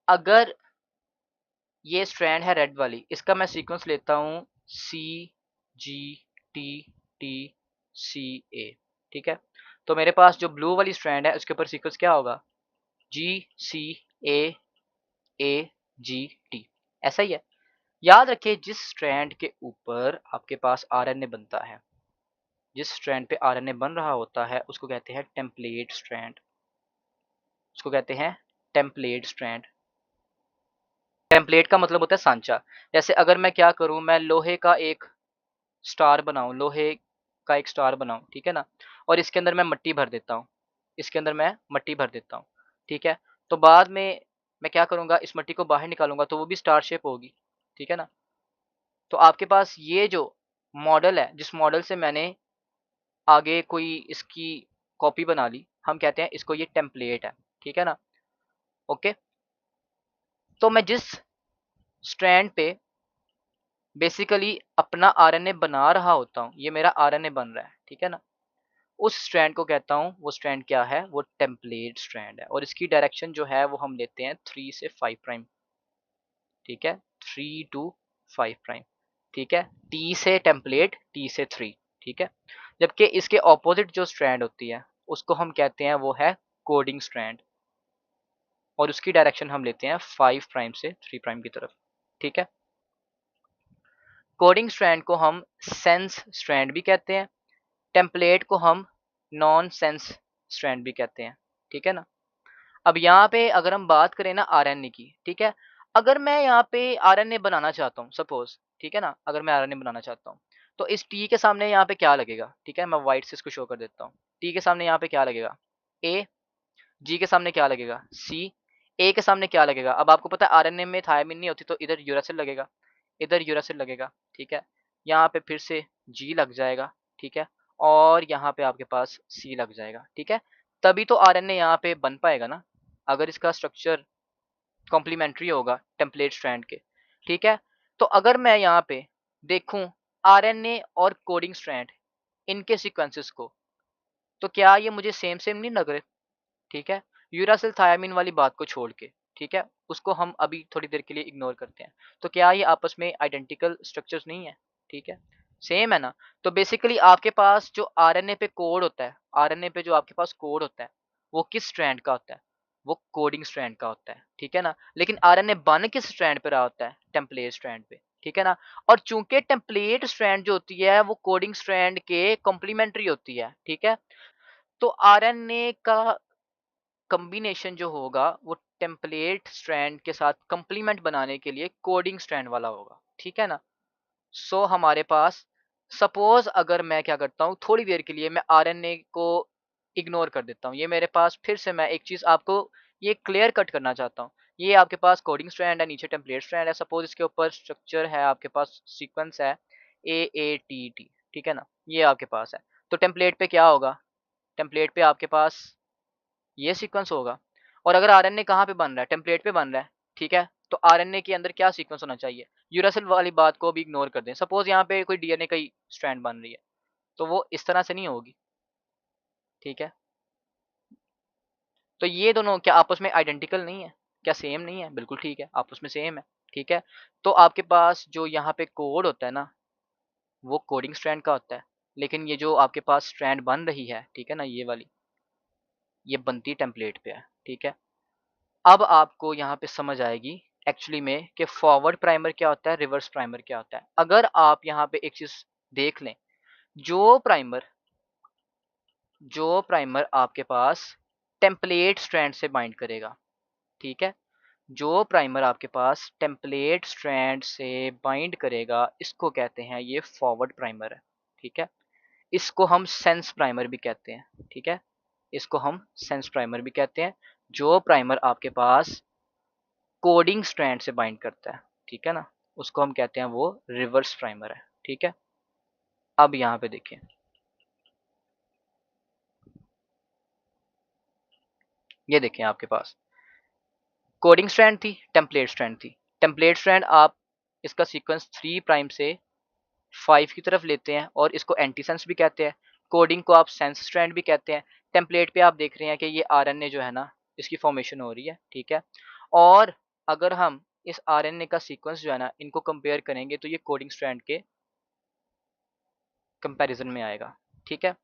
अगर ये स्ट्रैंड है रेड वाली, इसका मैं सीक्वेंस लेता हूँ CGTTCA, ठीक है। तो मेरे पास जो ब्लू वाली स्ट्रैंड है उसके ऊपर सीक्वेंस क्या होगा? GCAAGT, ऐसा ही है। याद रखिए जिस स्ट्रैंड के ऊपर आपके पास आरएनए बनता है, जिस स्ट्रैंड पे आरएनए बन रहा होता है, उसको कहते हैं टेम्पलेट स्ट्रैंड, उसको कहते हैं टेम्पलेट स्ट्रैंड। टेम्पलेट का मतलब होता है सांचा। जैसे अगर मैं क्या करूं, मैं लोहे का एक स्टार बनाऊं, लोहे का एक स्टार बनाऊं, ठीक है ना, और इसके अंदर मैं मट्टी भर देता हूं, इसके अंदर मैं मट्टी भर देता हूं, ठीक है। तो बाद में मैं क्या करूंगा, इस मट्टी को बाहर निकालूंगा तो वो भी स्टार शेप होगी, ठीक है ना। तो आपके पास ये जो मॉडल है, जिस मॉडल से मैंने आगे कोई इसकी कॉपी बना ली, हम कहते हैं इसको ये टेम्पलेट है, ठीक है ना। ओके, तो मैं जिस स्ट्रैंड पे बेसिकली अपना आरएनए बना रहा होता हूँ, ये मेरा आरएनए बन रहा है, ठीक है ना, उस स्ट्रैंड को कहता हूँ, वो स्ट्रैंड क्या है? वो टेम्पलेट स्ट्रैंड है। और इसकी डायरेक्शन जो है वो हम लेते हैं 3 से 5 प्राइम, ठीक है, 3 टू 5 प्राइम, ठीक है। टी से टेम्पलेट, टी से 3, ठीक है। जबकि इसके ऑपोजिट जो स्ट्रैंड होती है उसको हम कहते हैं वो है कोडिंग स्ट्रैंड, और उसकी डायरेक्शन हम लेते हैं 5 प्राइम से 3 प्राइम की तरफ, ठीक है। कोडिंग स्ट्रैंड को हम सेंस स्ट्रैंड भी कहते हैं, टेम्पलेट को हम नॉन सेंस स्ट्रैंड भी कहते हैं, ठीक है ना। अब यहाँ पे अगर हम बात करें ना आरएनए की, ठीक है? अगर मैं यहाँ पे आरएनए बनाना चाहता हूँ सपोज़, ठीक है ना? अगर मैं आरएनए बनाना चाहता हूँ, तो इस टी के सामने यहाँ पे क्या लगेगा? ठीक है, मैं व्हाइट से इसको शो कर देता हूँ। टी के सामने यहाँ पे क्या लगेगा? ए, जी के सामने क्या लगेगा? सी, ए के सामने क्या लगेगा? अब आपको पता है आरएनए में थायमिन नहीं होती तो इधर यूरासिल लगेगा, इधर यूरासिल लगेगा, ठीक है? यहाँ पे फिर से जी लग जाएगा, ठीक है? और यहाँ पे आपके पास सी लग जाएगा, ठीक है? तभी तो आरएनए यहाँ पे बन पाएगा ना, अगर इसका स्ट्रक्चर कॉम्प्लीमेंट्री होगा टेम्पलेट स्ट्रैंड के, ठीक है? तो अगर मैं यहाँ पे देखूँ आरएनए और कोडिंग स्ट्रैंड इनके सीक्वेंसेस को, तो क्या ये मुझे सेम सेम नहीं लग रहे? ठीक है? यूरासिल थायामीन वाली बात को छोड़ के, ठीक है? उसको हम अभी थोड़ी देर के लिए इग्नोर करते हैं। तो क्या ये आपस में आइडेंटिकल स्ट्रक्चर्स नहीं है? ठीक है? सेम है ना? तो बेसिकली आपके पास जो आरएनए पे कोड होता है, आरएनए पे जो आपके पास कोड होता है, वो किस स्ट्रैंड का होता है? वो कोडिंग स्ट्रैंड का होता है, ठीक है ना? लेकिन आरएनए बन किस स्ट्रैंड पे रहा होता है? टेम्पलेट स्ट्रैंड पे, ठीक है ना? और चूँकि टेम्पलेट स्ट्रैंड जो होती है, वो कोडिंग स्ट्रैंड के कॉम्प्लीमेंट्री होती है, ठीक है? तो आरएनए का कॉम्बिनेशन जो होगा वो टेम्पलेट स्ट्रैंड के साथ कंप्लीमेंट बनाने के लिए कोडिंग स्ट्रैंड वाला होगा, ठीक है ना? सो हमारे पास सपोज अगर मैं क्या करता हूँ थोड़ी देर के लिए मैं आरएनए को इग्नोर कर देता हूँ, ये मेरे पास फिर से मैं एक चीज़ आपको ये क्लियर कट करना चाहता हूँ। ये आपके पास कोडिंग स्ट्रैंड है, नीचे टेम्पलेट स्ट्रैंड है, सपोज इसके ऊपर स्ट्रक्चर है, आपके पास सीक्वेंस है AATT, ठीक है ना? ये आपके पास है। तो टेम्पलेट पे क्या होगा? टेम्पलेट पे आपके पास ये सीक्वेंस होगा। और अगर आरएनए कहाँ पे बन रहा है? टेम्पलेट पे बन रहा है, ठीक है? तो आरएनए के अंदर क्या सीक्वेंस होना चाहिए? यूरासिल वाली बात को भी इग्नोर कर दें। सपोज़ यहाँ पे कोई डीएनए का ही स्ट्रैंड बन रही है, तो वो इस तरह से नहीं होगी, ठीक है? तो ये दोनों क्या आपस में आइडेंटिकल नहीं है? क्या सेम नहीं है? बिल्कुल ठीक है, आपस में सेम है, ठीक है? तो आपके पास जो यहाँ पे कोड होता है ना, वो कोडिंग स्ट्रैंड का होता है। लेकिन ये जो आपके पास स्ट्रैंड बन रही है, ठीक है ना? ये वाली, ये बनती टेम्पलेट पे है, ठीक है? अब आपको यहाँ पे समझ आएगी एक्चुअली में कि फॉरवर्ड प्राइमर क्या होता है, रिवर्स प्राइमर क्या होता है। अगर आप यहाँ पे एक चीज़ देख लें, जो प्राइमर जो प्राइमर आपके पास टेम्पलेट स्ट्रैंड से बाइंड करेगा, ठीक है? जो प्राइमर आपके पास टेम्पलेट स्ट्रैंड से बाइंड करेगा, इसको कहते हैं ये फॉरवर्ड प्राइमर है, ठीक है? इसको हम सेंस प्राइमर भी कहते हैं, ठीक है? इसको हम सेंस प्राइमर भी कहते हैं। जो प्राइमर आपके पास कोडिंग स्ट्रैंड से बाइंड करता है, ठीक है ना? उसको हम कहते हैं वो रिवर्स प्राइमर है, ठीक है? अब यहाँ पे देखें, ये देखें आपके पास कोडिंग स्ट्रैंड थी, टेम्पलेट स्ट्रैंड थी। टेम्पलेट स्ट्रैंड आप इसका सीक्वेंस 3 प्राइम से 5 की तरफ लेते हैं और इसको एंटीसेंस भी कहते हैं। कोडिंग को आप सेंस स्ट्रैंड भी कहते हैं। टेम्पलेट पे आप देख रहे हैं कि ये आरएनए जो है ना, इसकी फॉर्मेशन हो रही है, ठीक है? और अगर हम इस आरएनए का सीक्वेंस जो है ना, इनको कंपेयर करेंगे तो ये कोडिंग स्ट्रैंड के कंपैरिजन में आएगा, ठीक है?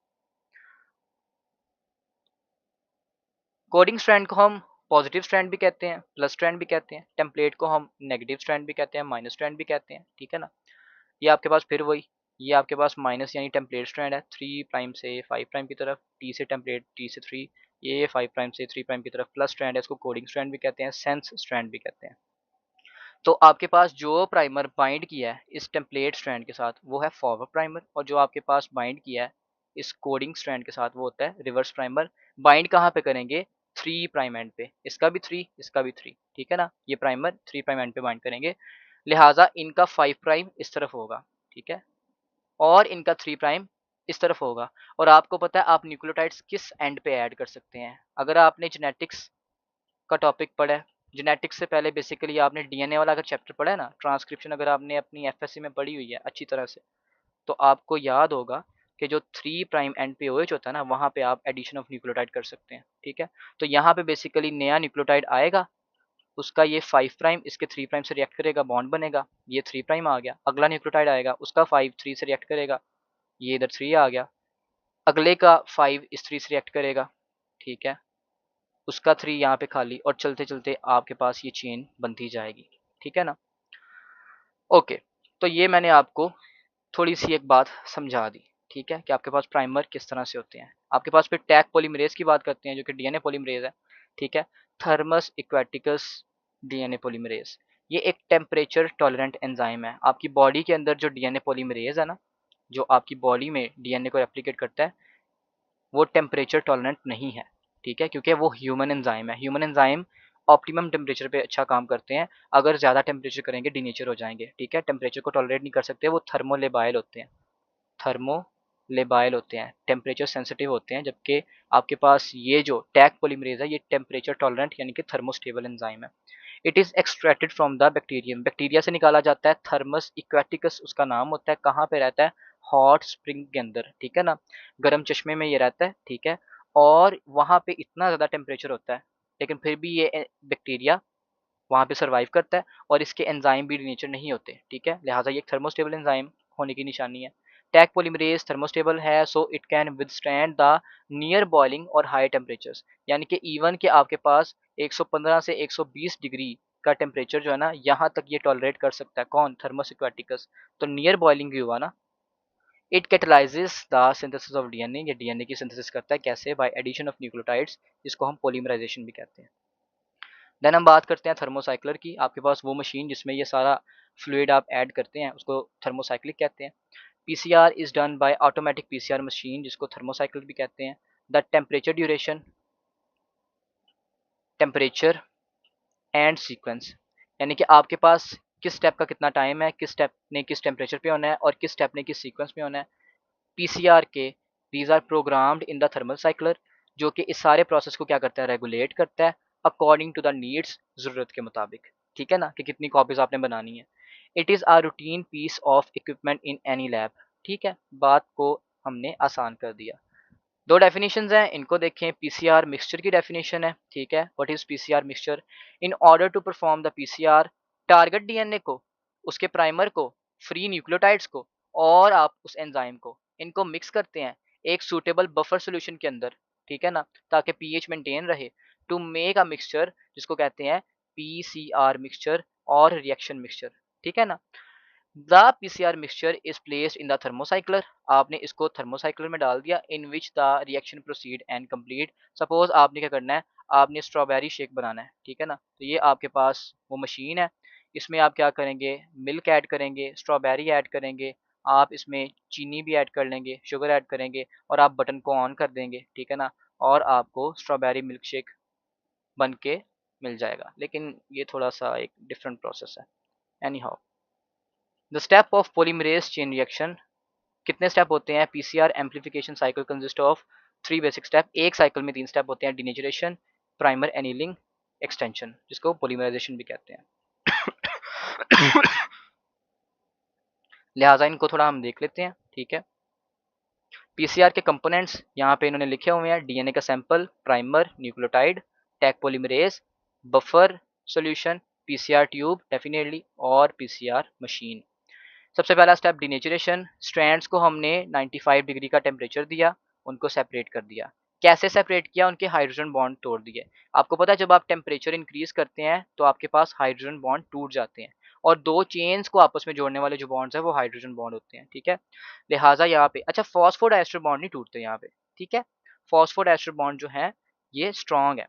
कोडिंग स्ट्रैंड को हम पॉजिटिव स्ट्रैंड भी कहते हैं, प्लस स्ट्रैंड भी कहते हैं। टेम्पलेट को हम नेगेटिव स्ट्रैंड भी कहते हैं, माइनस स्ट्रैंड भी कहते हैं, ठीक है ना? ये आपके पास फिर वही, ये आपके पास माइनस यानी टेम्पलेट स्ट्रैंड है 3 प्राइम से 5 प्राइम की तरफ, टी से टेम्पलेट, टी से 3, ये 5 प्राइम से 3 प्राइम की तरफ प्लस स्ट्रैंड है, इसको कोडिंग स्ट्रैंड भी कहते हैं, सेंस स्ट्रैंड भी कहते हैं। तो आपके पास जो प्राइमर बाइंड किया है इस टेम्पलेट स्ट्रैंड के साथ वो है फॉरवर्ड प्राइमर, और जो आपके पास बाइंड किया है इस कोडिंग स्ट्रैंड के साथ वो होता है रिवर्स प्राइमर। बाइंड कहाँ पे करेंगे? 3 प्राइम एंड पे, इसका भी 3, इसका भी 3, ठीक है ना? ये प्राइमर 3 प्राइम एंड पे बाइंड करेंगे, लिहाजा इनका 5 प्राइम इस तरफ होगा, ठीक है? और इनका 3 प्राइम इस तरफ होगा। और आपको पता है आप न्यूक्लियोटाइड्स किस एंड पे ऐड कर सकते हैं? अगर आपने जेनेटिक्स का टॉपिक पढ़ा है, जेनेटिक्स से पहले बेसिकली आपने डीएनए वाला अगर चैप्टर पढ़ा है ना, ट्रांसक्रिप्शन अगर आपने अपनी एफएससी में पढ़ी हुई है अच्छी तरह से, तो आपको याद होगा कि जो 3 प्राइम एंड पे ओएच होता है ना, वहाँ पे आप एडिशन ऑफ न्यूक्लियोटाइड कर सकते हैं, ठीक है? तो यहाँ पे बेसिकली नया न्यूक्लियोटाइड आएगा, उसका ये 5 प्राइम इसके 3 प्राइम से रिएक्ट करेगा, बॉन्ड बनेगा, ये 3 प्राइम आ गया। अगला न्यूक्लियोटाइड आएगा, उसका 5 3 से रिएक्ट करेगा, ये इधर 3 आ गया। अगले का 5 इस 3 से रिएक्ट करेगा, ठीक है? उसका 3 यहाँ पे खाली, और चलते चलते आपके पास ये चेन बनती जाएगी, ठीक है ना? ओके, तो ये मैंने आपको थोड़ी सी एक बात समझा दी, ठीक है, कि आपके पास प्राइमर किस तरह से होते हैं। आपके पास फिर टैग पॉलीमरेज की बात करते हैं जो कि डीएनए पॉलीमरेज है, ठीक है? Thermus aquaticus DNA polymerase. ये एक टेम्परेचर टॉलरेंट एंजाइम है। आपकी बॉडी के अंदर जो डीएनए पॉलीमरेज है ना, जो आपकी बॉडी में डीएनए को रेप्लिकेट करता है, वो टेम्परेचर टॉलरेंट नहीं है, ठीक है, क्योंकि वो ह्यूमन एंजाइम है। ह्यूमन एंजाइम ऑप्टिमम टेम्परेचर पे अच्छा काम करते हैं, अगर ज़्यादा टेम्परेचर करेंगे डीनेचर हो जाएंगे, ठीक है, टेम्परेचर को टॉलरेट नहीं कर सकते, वो थर्मोलेबाइल होते हैं। थर्मोलेबाइल होते हैं, टेम्परेचर सेंसिटिव होते हैं, जबकि आपके पास ये जो टैग पॉलीमरेज है ये टेम्परेचर टॉलरेंट यानी कि थर्मोस्टेबल एंजाइम है। It is extracted from the bacterium, bacteria से निकाला जाता है। थर्मस इक्वेटिकस उसका नाम होता है। कहाँ पे रहता है? हॉट स्प्रिंग के अंदर, ठीक है ना, गर्म चश्मे में ये रहता है, ठीक है। और वहाँ पे इतना ज़्यादा टेम्परेचर होता है, लेकिन फिर भी ये बैक्टीरिया वहाँ पे सर्वाइव करता है, और इसके एंजाइम भी नेचर नहीं होते, ठीक है, लिहाजा ये थर्मोस्टेबल एंजाइम होने की निशानी है। टैग पॉलीमरेज थर्मोस्टेबल है, so it can withstand the near boiling और हाई टेम्परेचर्स, यानी कि इवन के आपके पास 115 से 120 डिग्री का टेम्परेचर जो है ना, यहाँ तक ये टॉलरेट कर सकता है। कौन? Thermos aquaticus. तो नियर बॉइलिंग भी हुआ ना। It कैटलाइजेस the synthesis of DNA, ये डीएनए की सिंथेसिस करता है। कैसे? बाय एडिशन ऑफ न्यूक्लियोटाइड्स, जिसको हम पॉलीमराइजेशन भी कहते हैं। देन हम बात करते हैं थर्मोसाइक्लर की। आपके पास वो मशीन जिसमें ये सारा फ्लूइड आप ऐड करते हैं, उसको थर्मोसाइक्लिक कहते हैं। PCR is done by automatic PCR machine, जिसको थर्मोसाइक्लिक भी कहते हैं। The temperature duration, temperature and sequence, यानी कि आपके पास किस स्टेप का कितना टाइम है, किस स्टेप ने किस टेम्परेचर पे होना है और किस स्टेप ने किस सीक्वेंस में होना है। पीसीआर के these are programmed in the thermal cycler, जो कि इस सारे प्रोसेस को क्या करता है? रेगुलेट करता है अकॉर्डिंग टू द नीड्स, ज़रूरत के मुताबिक, ठीक है ना, कि कितनी कॉपीज आपने बनानी है। It is a routine piece of equipment in any lab, ठीक है, बात को हमने आसान कर दिया। दो डेफिनेशंस हैं, इनको देखें। पीसीआर मिक्सचर की डेफिनेशन है, ठीक है, what is PCR mixture? In order to perform the PCR, target DNA को, उसके प्राइमर को, फ्री न्यूक्लियोटाइड्स को और आप उस एंजाइम को, इनको मिक्स करते हैं एक सूटेबल बफर सोल्यूशन के अंदर, ठीक है ना, ताकि पीएच मेंटेन रहे, टू मेक अ मिक्सचर, जिसको कहते हैं पीसीआर मिक्सचर और रिएक्शन मिक्सचर, ठीक है ना। The PCR mixture is placed in the thermocycler, आपने इसको थर्मोसाइक्लर में डाल दिया, in which the reaction proceed and complete. Suppose आपने क्या करना है, आपने स्ट्रॉबेरी शेक बनाना है, ठीक है ना, तो ये आपके पास वो मशीन है। इसमें आप क्या करेंगे? मिल्क ऐड करेंगे, स्ट्रॉबेरी ऐड करेंगे, आप इसमें चीनी भी ऐड कर लेंगे, शुगर ऐड करेंगे, और आप बटन को ऑन कर देंगे, ठीक है ना, और आपको स्ट्रॉबेरी मिल्क शेक बन के मिल जाएगा। लेकिन ये थोड़ा सा एक डिफरेंट प्रोसेस है। Any how, the step of polymerase chain reaction, कितने स्टेप होते हैं? PCR amplification cycle consist of 3 basic step. एक साइकिल में 3 स्टेप होते हैं, डिनेचरेशन, प्राइमर एनीलिंग, एक्सटेंशन, जिसको पॉलीमराइजेशन भी कहते हैं। लिहाजा इनको थोड़ा हम देख लेते हैं, ठीक है। पीसीआर के कंपोनेंट्स यहाँ पे इन्होंने लिखे हुए हैं। डीएनए का sample, primer, nucleotide, tag polymerase, buffer solution, PCR tube definitely, और पीसीआर मशीन। सबसे पहला स्टेप डिनेचरेशन, स्ट्रैंड्स को हमने 95 डिग्री का टेम्परेचर दिया, उनको सेपरेट कर दिया। कैसे सेपरेट किया? उनके हाइड्रोजन बॉन्ड तोड़ दिए। आपको पता है जब आप टेम्परेचर इंक्रीज करते हैं तो आपके पास हाइड्रोजन बॉन्ड टूट जाते हैं, और दो चेन्स को आपस में जोड़ने वाले जो बॉन्ड्स हैं वो हाइड्रोजन बॉन्ड होते हैं, ठीक है। लिहाजा यहाँ पे अच्छा फॉस्फोडाइस्टर बॉन्ड नहीं टूटते यहाँ पे, ठीक है। फॉस्फोडाइस्टर बॉन्ड जो है ये स्ट्रॉन्ग है।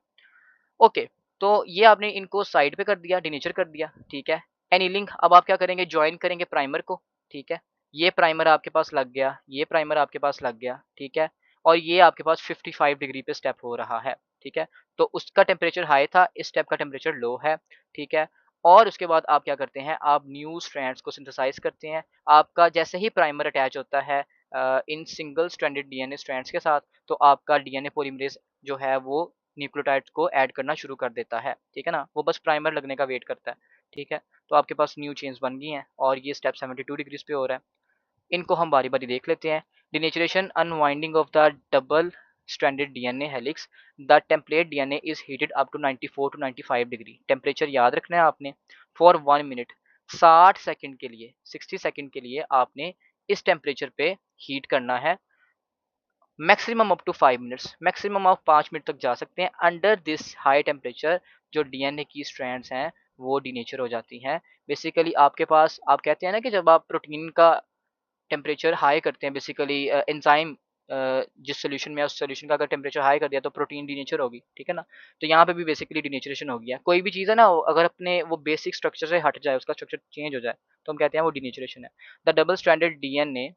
ओके, तो ये आपने इनको साइड पे कर दिया, डिनेचर कर दिया, ठीक है। एनीलिंग, अब आप क्या करेंगे? ज्वाइन करेंगे प्राइमर को, ठीक है। ये प्राइमर आपके पास लग गया, ये प्राइमर आपके पास लग गया, ठीक है। और ये आपके पास 55 डिग्री पे स्टेप हो रहा है, ठीक है। तो उसका टेम्परेचर हाई था, इस स्टेप का टेम्परेचर लो है, ठीक है। और उसके बाद आप क्या करते हैं? आप न्यू स्ट्रैंड्स को सिंथेसाइज करते हैं। आपका जैसे ही प्राइमर अटैच होता है in single stranded DNA strands के साथ, तो आपका डीएनए पॉलीमरेज जो है वो न्यूक्लियोटाइड्स को ऐड करना शुरू कर देता है, ठीक है ना। वो बस प्राइमर लगने का वेट करता है, ठीक है। तो आपके पास न्यू चेन्स बन गई हैं, और ये स्टेप 72 डिग्रीज पे हो रहा है। इनको हम बारी बारी देख लेते हैं। Denaturation, unwinding of the double stranded DNA helix, the template DNA is heated up to 94 to 95 degree. Temperature याद रखना है आपने, फॉर 1 मिनट, 60 सेकंड के लिए, 60 सेकंड के लिए आपने इस टेम्परेचर पे हीट करना है। Maximum up to 5 minutes, maximum आप 5 मिनट तक जा सकते हैं। अंडर दिस हाई टेम्परेचर जो डीएनए की स्ट्रैंड्स हैं वो डीनेचर हो जाती हैं। बेसिकली आपके पास, आप कहते हैं ना कि जब आप प्रोटीन का टेम्परेचर हाई करते हैं, बेसिकली एंजाइम जिस सोल्यूशन में उस सोल्यूशन का अगर टेम्परेचर हाई कर दिया तो प्रोटीन डीनेचर होगी, ठीक है ना। तो यहाँ पे भी बेसिकली डीनेचरेशन हो गया। कोई भी चीज़ है ना, अगर अपने वो बेसिक स्ट्रक्चर से हट जाए, उसका स्ट्रक्चर चेंज हो जाए, तो हम कहते हैं वो डीनेचरेशन है। The double stranded DNA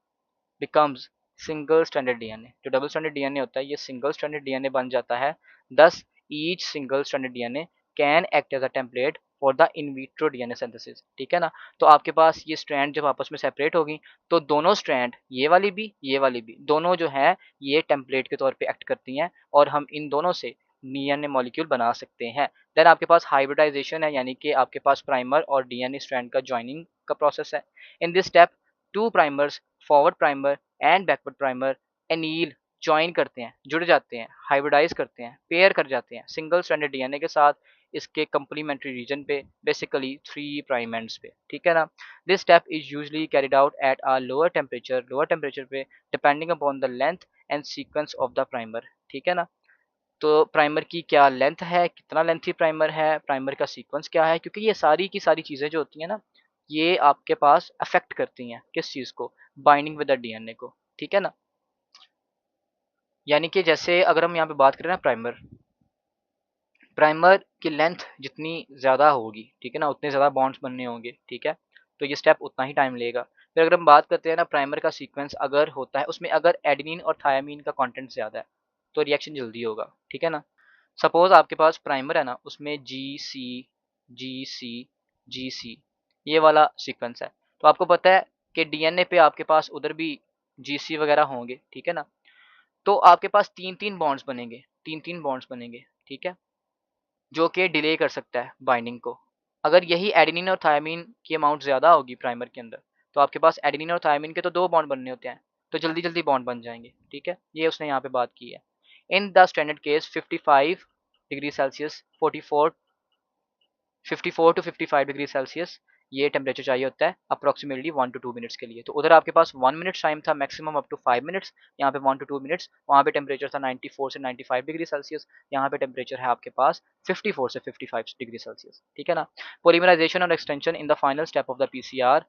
becomes single stranded DNA. जो डबल स्ट्रैंडेड डीएनए होता है ये सिंगल स्ट्रैंडेड डीएनए बन जाता है। Thus each single stranded DNA can act as a template for the in vitro DNA synthesis, ठीक है ना। तो आपके पास ये स्ट्रैंड जब आपस में सेपरेट होगी तो दोनों स्ट्रैंड, ये वाली भी दोनों जो है ये टेम्पलेट के तौर पे एक्ट करती हैं और हम इन दोनों से डीएनए मॉलिक्यूल बना सकते हैं। देन आपके पास हाइब्रिडाइजेशन है, यानी कि आपके पास प्राइमर और डीएनए स्ट्रैंड का ज्वाइनिंग का प्रोसेस है। In this step two primers, forward primer and backward primer anneal join करते हैं, जुड़ जाते हैं, हाइब्रिडाइज करते हैं, पेयर कर जाते हैं सिंगल स्ट्रैंडेड डीएनए के साथ इसके कंप्लीमेंट्री रीजन पे, बेसिकली 3 प्राइम एंड्स पे, ठीक है ना। This step is usually carried out at a lower temperature पे depending upon the length and sequence of the primer, ठीक है ना। तो प्राइमर की क्या लेंथ है, कितना लेंथी प्राइमर है, प्राइमर का सीक्वेंस क्या है, क्योंकि ये सारी की सारी चीज़ें जो होती हैं ना, ये आपके पास अफेक्ट करती हैं किस चीज़ को, बाइंडिंग विद द डीएनए को, ठीक है ना। यानी कि जैसे अगर हम यहाँ पे बात करें ना प्राइमर, प्राइमर की लेंथ जितनी ज़्यादा होगी, ठीक है ना, उतने ज़्यादा बॉन्ड्स बनने होंगे, ठीक है। तो ये स्टेप उतना ही टाइम लेगा। फिर अगर हम बात करते हैं ना प्राइमर का सीक्वेंस अगर होता है, उसमें अगर एडेनिन और थायामीन का कंटेंट ज़्यादा है तो रिएक्शन जल्दी होगा, ठीक है ना। सपोज आपके पास प्राइमर है ना, उसमें जी सी ये वाला सीक्वेंस है, तो आपको पता है कि डीएनए पे आपके पास उधर भी जी वगैरह होंगे, ठीक है ना। तो आपके पास तीन तीन बॉन्ड्स बनेंगे, ठीक है, जो कि डिले कर सकता है बाइंडिंग को। अगर यही एडेनिन और थायमिन की अमाउंट ज़्यादा होगी प्राइमर के अंदर, तो आपके पास एडेनिन और थायमिन के तो 2 बॉन्ड बनने होते हैं, तो जल्दी-जल्दी बॉन्ड बन जाएँगे, ठीक है? ये उसने यहाँ पे बात की है। In the standard case 55 degree Celsius 54 to 55 degree Celsius ये टेम्परेचर चाहिए होता है अप्रॉक्सीमेटली 1 टू 2 मिनट्स के लिए। तो उधर आपके पास 1 मिनट टाइम था, मैक्सिमम अप टू 5 मिनट्स, यहाँ पे 1 टू 2 मिनट्स। वहाँ पे टेम्परेचर था 94 से 95 डिग्री सेल्सियस, यहाँ पे टेम्परेचर है आपके पास 54 से 55 डिग्री सेल्सियस, ठीक है ना। पॉलीमराइजेशन और extension in the final step of the PCR.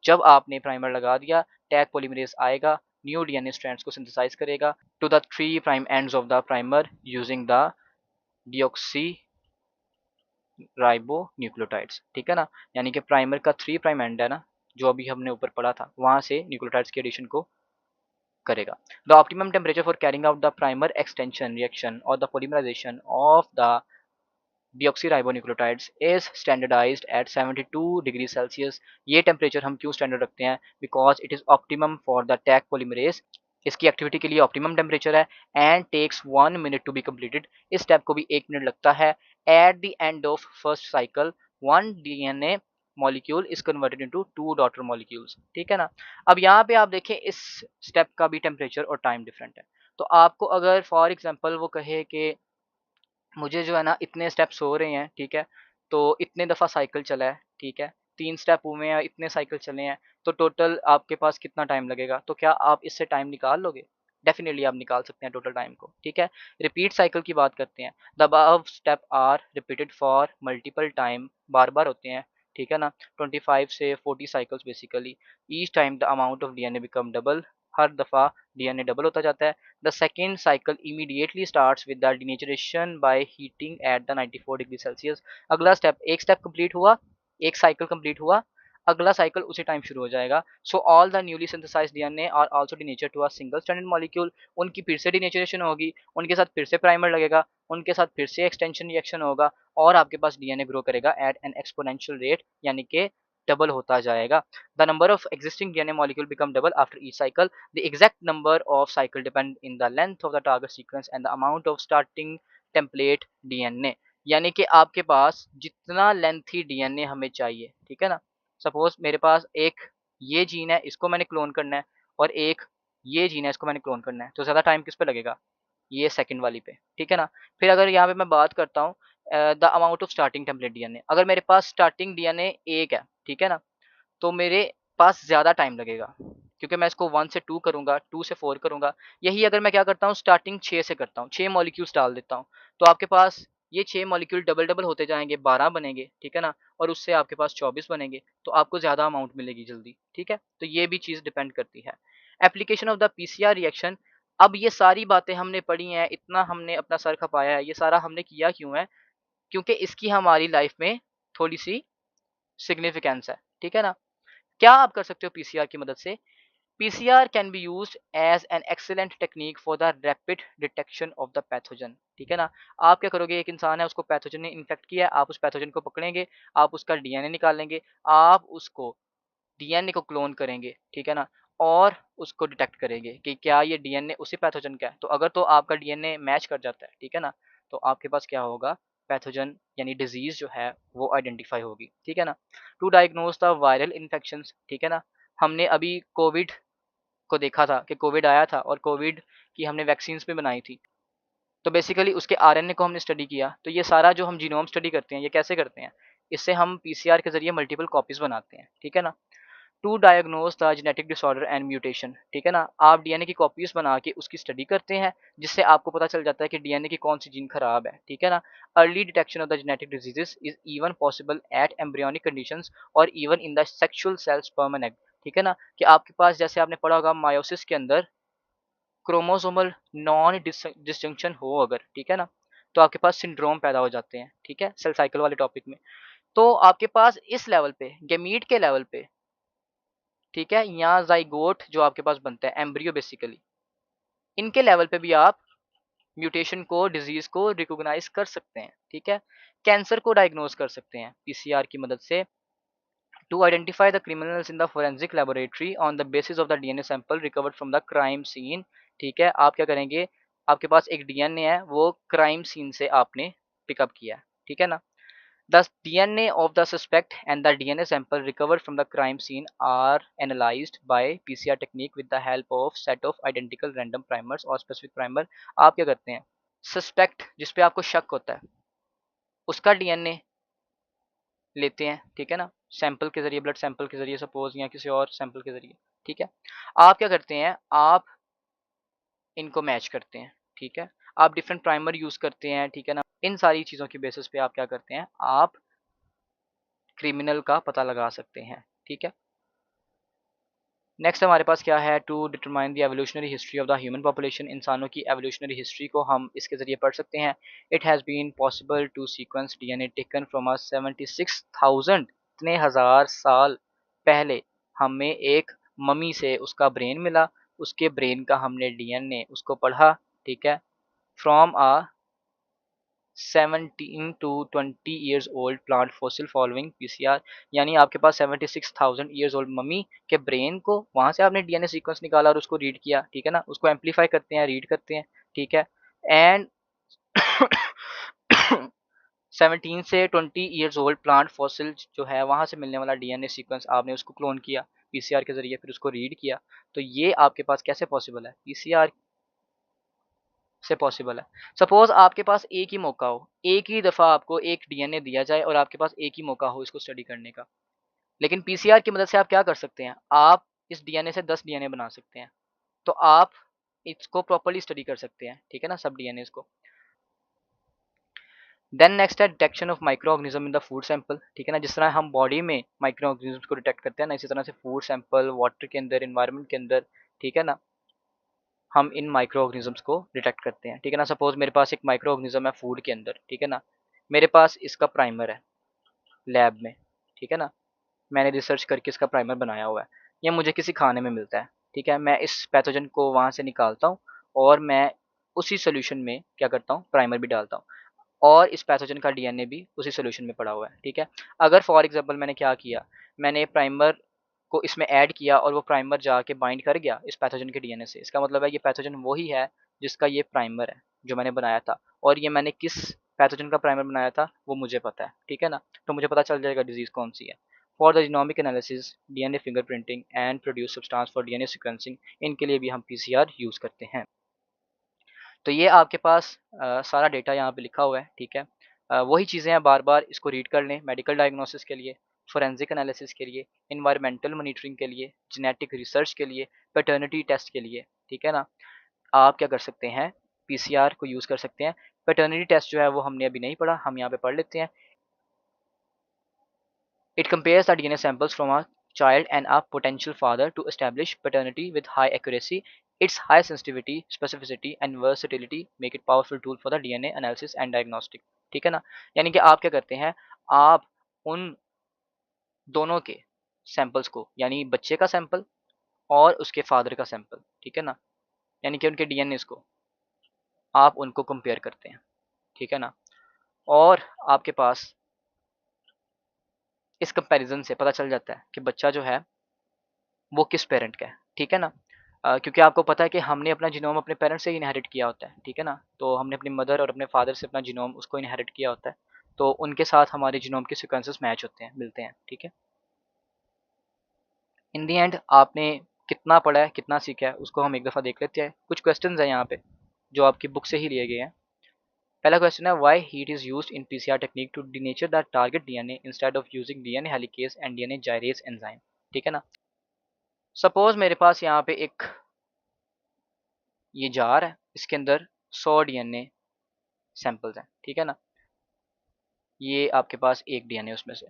जब आपने प्राइमर लगा दिया, टैग पॉलीमरेज आएगा, न्यू डीएनए स्ट्रैंड्स को सिंथेसाइज करेगा to the 3 prime ends of the primer using the deoxyribonucleotides, ठीक है ना। यानी कि प्राइमर का 3 प्राइम एंड है ना, जो अभी हमने ऊपर पढ़ा था, वहां से न्यूक्लियोटाइड्स के एडिशन को करेगा। The optimum temperature for carrying out the primer extension reaction और the polymerization of the deoxyribonucleotides is standardized at 72 degree Celsius. ये टेम्परेचर हम क्यों स्टैंडर्ड रखते हैं, because it is optimum for the Taq polymerase. इसकी activity के लिए optimum temperature है and takes 1 minute to be completed. इस स्टेप को भी 1 मिनट लगता है। At the end of first cycle 1 DNA molecule is converted into 2 daughter molecules, ठीक है ना। अब यहाँ पे आप देखें इस स्टेप का भी टेम्परेचर और टाइम डिफरेंट है। तो आपको अगर फॉर एग्जांपल वो कहे कि मुझे जो है ना इतने स्टेप्स हो रहे हैं, ठीक है, तो इतने दफ़ा साइकिल चला है, ठीक है, 3 स्टेप हुए हैं, इतने साइकिल चले हैं, तो टोटल आपके पास कितना टाइम लगेगा? तो क्या आप इससे टाइम निकाल लोगे? डेफिनिटली आप निकाल सकते हैं टोटल टाइम को, ठीक है। रिपीट साइकिल की बात करते हैं। The above step are repeated for multiple time, बार-बार होते हैं, ठीक है ना, 25 से 40 cycles basically. Each time the amount of DNA become double, हर दफ़ा डीएनए डबल होता जाता है। The second cycle immediately starts with the denaturation by heating at the 94 degree Celsius. अगला स्टेप, एक स्टेप कंप्लीट हुआ, एक साइकिल कंप्लीट हुआ, अगला साइकिल उसी टाइम शुरू हो जाएगा। So all the newly synthesized DNA are also denatured to a single stranded molecule. उनकी फिर से डीनेचरेशन होगी, उनके साथ फिर से प्राइमर लगेगा, उनके साथ फिर से एक्सटेंशन रिएक्शन होगा और आपके पास डीएनए ग्रो करेगा एट एन एक्सपोनेंशियल रेट, यानी कि डबल होता जाएगा। The number of existing DNA molecule become double after each cycle. The exact number of cycle depend in the length of the target sequence and the amount of starting template DNA। यानी कि आपके पास जितना lengthy DNA हमें चाहिए, ठीक है ना। Suppose मेरे पास एक ये जीन है, इसको मैंने क्लोन करना है, और एक ये जीन है, इसको मैंने क्लोन करना है, तो ज़्यादा टाइम किस पे लगेगा? ये सेकंड वाली पे, ठीक है ना। फिर अगर यहाँ पे मैं बात करता हूँ the amount of starting template DNA, अगर मेरे पास स्टार्टिंग डीएनए एक है, ठीक है ना, तो मेरे पास ज़्यादा टाइम लगेगा, क्योंकि मैं इसको 1 से 2 करूँगा, 2 से 4 करूँगा। यही अगर मैं क्या करता हूँ स्टार्टिंग 6 से करता हूँ, 6 मॉलिक्यूल्स डाल देता हूँ, तो आपके पास ये 6 मॉलिक्यूल डबल-डबल होते जाएँगे, 12 बनेंगे, ठीक है ना? और उससे आपके पास 24 बनेंगे, तो आपको ज़्यादा अमाउंट मिलेगी जल्दी, ठीक है? तो ये भी चीज़ डिपेंड करती है। Application of the PCR reaction अब ये सारी बातें हमने पढ़ी हैं, इतना हमने अपना सर खपाया है, ये सारा हमने किया क्यों है? क्योंकि इसकी हमारी लाइफ में थोड़ी-सी सिग्निफिकेंस है, ठीक है ना? क्या आप कर सकते हो पीसीआर की मदद से? PCR can be used as an excellent technique for the rapid detection of the pathogen, ठीक है ना? आप क्या करोगे, एक इंसान है उसको पैथोजन ने इन्फेक्ट किया है, आप उस पैथोजन को पकड़ेंगे, आप उसका डीएनए निकालेंगे, आप उसको डीएनए को क्लोन करेंगे, ठीक है ना? और उसको डिटेक्ट करेंगे कि क्या ये डीएनए उसी पैथोजन का है। तो अगर तो आपका डीएनए मैच कर जाता है, ठीक है ना? तो आपके पास क्या होगा, पैथोजन यानी डिजीज़ जो है वो आइडेंटिफ़ाई होगी, ठीक है ना? To diagnose the viral infections, ठीक है ना? हमने अभी कोविड को देखा था कि कोविड आया था और कोविड की हमने वैक्सीन्स भी बनाई थी। तो बेसिकली उसके आरएनए को हमने स्टडी किया। तो ये सारा जो हम जीनोम स्टडी करते हैं, ये कैसे करते हैं? इससे हम पीसीआर के ज़रिए मल्टीपल कॉपीज़ बनाते हैं, ठीक है ना? To diagnose the genetic disorder and mutation, ठीक है ना? आप डीएनए की कॉपीज बना के उसकी स्टडी करते हैं, जिससे आपको पता चल जाता है कि डीएनए की कौन सी जीन खराब है, ठीक है ना? Early detection of the genetic diseases is even possible at embryonic conditions और even in the sexual cell sperm and egg, ठीक है ना? कि आपके पास, जैसे आपने पढ़ा होगा, मायोसिस के अंदर क्रोमोसोमल नॉन डिसजंक्शन हो अगर, ठीक है ना? तो आपके पास सिंड्रोम पैदा हो जाते हैं, ठीक है? सेल साइकिल वाले टॉपिक में। तो आपके पास इस लेवल पे, गैमीट के लेवल पे, ठीक है, या ज़ाइगोट जो आपके पास बनता है, एम्ब्रियो बेसिकली, इनके लेवल पे भी आप म्यूटेशन को, डिजीज़ को रिकॉग्नाइज़ कर सकते हैं, ठीक है? कैंसर को डायग्नोज़ कर सकते हैं पीसीआर की मदद से। To identify the criminals in the forensic laboratory on the basis of the DNA sample recovered from the crime scene, ठीक है? आप क्या करेंगे, आपके पास एक डीएनए है, वो क्राइम सीन से आपने पिकअप किया है, ठीक है ना? The DNA of the suspect and the DNA sample recovered from the crime scene are analyzed by PCR technique with the help of set of identical random primers or specific primer। आप क्या करते हैं, suspect जिस पे आपको शक होता है उसका डीएनए लेते हैं, ठीक है ना? सैंपल के जरिए, ब्लड सैंपल के जरिए सपोज, या किसी और सैंपल के जरिए, ठीक है? आप क्या करते हैं, आप इनको मैच करते हैं, ठीक है? आप डिफरेंट प्राइमर यूज करते हैं, ठीक है ना? इन सारी चीजों की बेसिस पे आप क्या करते हैं, आप क्रिमिनल का पता लगा सकते हैं, ठीक है? नेक्स्ट हमारे पास क्या है, to determine the evolutionary history of the human population. इंसानों की एवोल्यूशनरी हिस्ट्री को हम इसके ज़रिए पढ़ सकते हैं। It has been possible to sequence DNA taken from a 76,000, इतने हज़ार साल पहले हमें एक मम्मी से उसका ब्रेन मिला, उसके ब्रेन का हमने डीएनए उसको पढ़ा, ठीक है? From a 17 to 20 years old plant fossil following PCR, यानी आपके पास 76,000 ईयर्स ओल्ड मम्मी के ब्रेन को, वहां से आपने डीएनए सीक्वेंस निकाला और उसको रीड किया, ठीक है ना? उसको एम्पलीफाई करते हैं, रीड करते हैं, ठीक है? एंड 17 से 20 ईयर्स ओल्ड प्लांट फॉसिल जो है, वहां से मिलने वाला डीएनए सीक्वेंस आपने उसको क्लोन किया पीसीआर के जरिए, फिर उसको रीड किया। तो ये आपके पास कैसे पॉसिबल है, पीसीआर से पॉसिबल है। सपोज आपके पास एक ही मौका हो, एक ही दफ़ा आपको एक डीएनए दिया जाए और आपके पास एक ही मौका हो इसको स्टडी करने का। लेकिन पीसीआर की मदद से आप क्या कर सकते हैं? आप इस डीएनए से 10 डीएनए बना सकते हैं। तो आप इसको प्रॉपर्ली स्टडी कर सकते हैं, ठीक है ना? सब डीएनएज़ को। देन नेक्स्ट है detection of micro organism in the food sample, ठीक है ना? जिस तरह हम बॉडी में माइक्रो ऑर्गेनिज्म को डिटेक्ट करते हैं ना, इसी तरह से फूड सैंपल, वाटर के अंदर, एनवायरनमेंट के अंदर, ठीक है ना? हम इन माइक्रो ऑर्गेनिजम्स को डिटेक्ट करते हैं, ठीक है ना? सपोज मेरे पास एक माइक्रो ऑर्गेनिज्म है फूड के अंदर, ठीक है ना? मेरे पास इसका प्राइमर है लैब में, ठीक है ना? मैंने रिसर्च करके इसका प्राइमर बनाया हुआ है, या मुझे किसी खाने में मिलता है, ठीक है? मैं इस पैथोजन को वहाँ से निकालता हूँ और मैं उसी सोल्यूशन में क्या करता हूँ, प्राइमर भी डालता हूँ, और इस पैथोजन का डीएनए भी उसी सॉल्यूशन में पड़ा हुआ है, ठीक है? अगर फॉर एग्जांपल मैंने क्या किया, मैंने प्राइमर को इसमें ऐड किया और वो प्राइमर जाके बाइंड कर गया इस पैथोजन के डीएनए से, इसका मतलब है ये पैथोजन वही है जिसका ये प्राइमर है जो मैंने बनाया था, और ये मैंने किस पैथोजन का प्राइमर बनाया था वो मुझे पता है, ठीक है ना? तो मुझे पता चल जाएगा डिजीज कौन सी है। For the genomic analysis, DNA fingerprinting and produce substance for DNA sequencing, इनके लिए भी हम पीसीआर यूज करते हैं। तो ये आपके पास सारा डेटा यहाँ पे लिखा हुआ है, ठीक है? वही चीज़ें हैं, बार-बार इसको रीड कर लें, मेडिकल डायग्नोसिस के लिए, फोरेंसिक एनालिसिस के लिए, एनवायरमेंटल मॉनिटरिंग के लिए, जेनेटिक रिसर्च के लिए, पैटर्निटी टेस्ट के लिए, ठीक है ना? आप क्या कर सकते हैं, पीसीआर को यूज़ कर सकते हैं। पैटर्निटी टेस्ट जो है वो हमने अभी नहीं पढ़ा, हम यहाँ पे पढ़ लेते हैं। It compares the DNA samples from a child and a potential father to establish paternity with high accuracy Its high sensitivity, specificity and versatility make it powerful tool for the DNA analysis and diagnostic। ठीक है ना, यानी कि आप क्या करते हैं, आप उन दोनों के सैंपल्स को, यानी बच्चे का सैंपल और उसके फादर का सैंपल, ठीक है ना, यानी कि उनके डीएनए को आप उनको कंपेयर करते हैं, ठीक है ना, और आपके पास इस कंपैरिजन से पता चल जाता है कि बच्चा जो है वो किस पेरेंट का है, ठीक है ना। क्योंकि आपको पता है कि हमने अपना जीनोम अपने पेरेंट्स से ही इनहेरिट किया होता है, ठीक है ना, तो हमने अपनी मदर और अपने फादर से अपना जीनोम उसको इनहेरिट किया होता है, तो उनके साथ हमारे जीनोम के सीक्वेंसेस मैच होते हैं, मिलते हैं, ठीक है। इन दी एंड आपने कितना पढ़ा है, कितना सीखा है, उसको हम एक दफ़ा देख लेते हैं। कुछ क्वेश्चंस हैं यहाँ पे जो आपकी बुक से ही लिए गए हैं। पहला क्वेश्चन है, why heat is used in PCR technique to denature the target DNA instead of using DNA helicase and DNA gyrase enzyme, ठीक है ना। सपोज मेरे पास यहाँ पे एक ये जार है, इसके अंदर 100 डीएनए सैंपल्स हैं, ठीक है ना, ये आपके पास एक डीएनए उसमें से।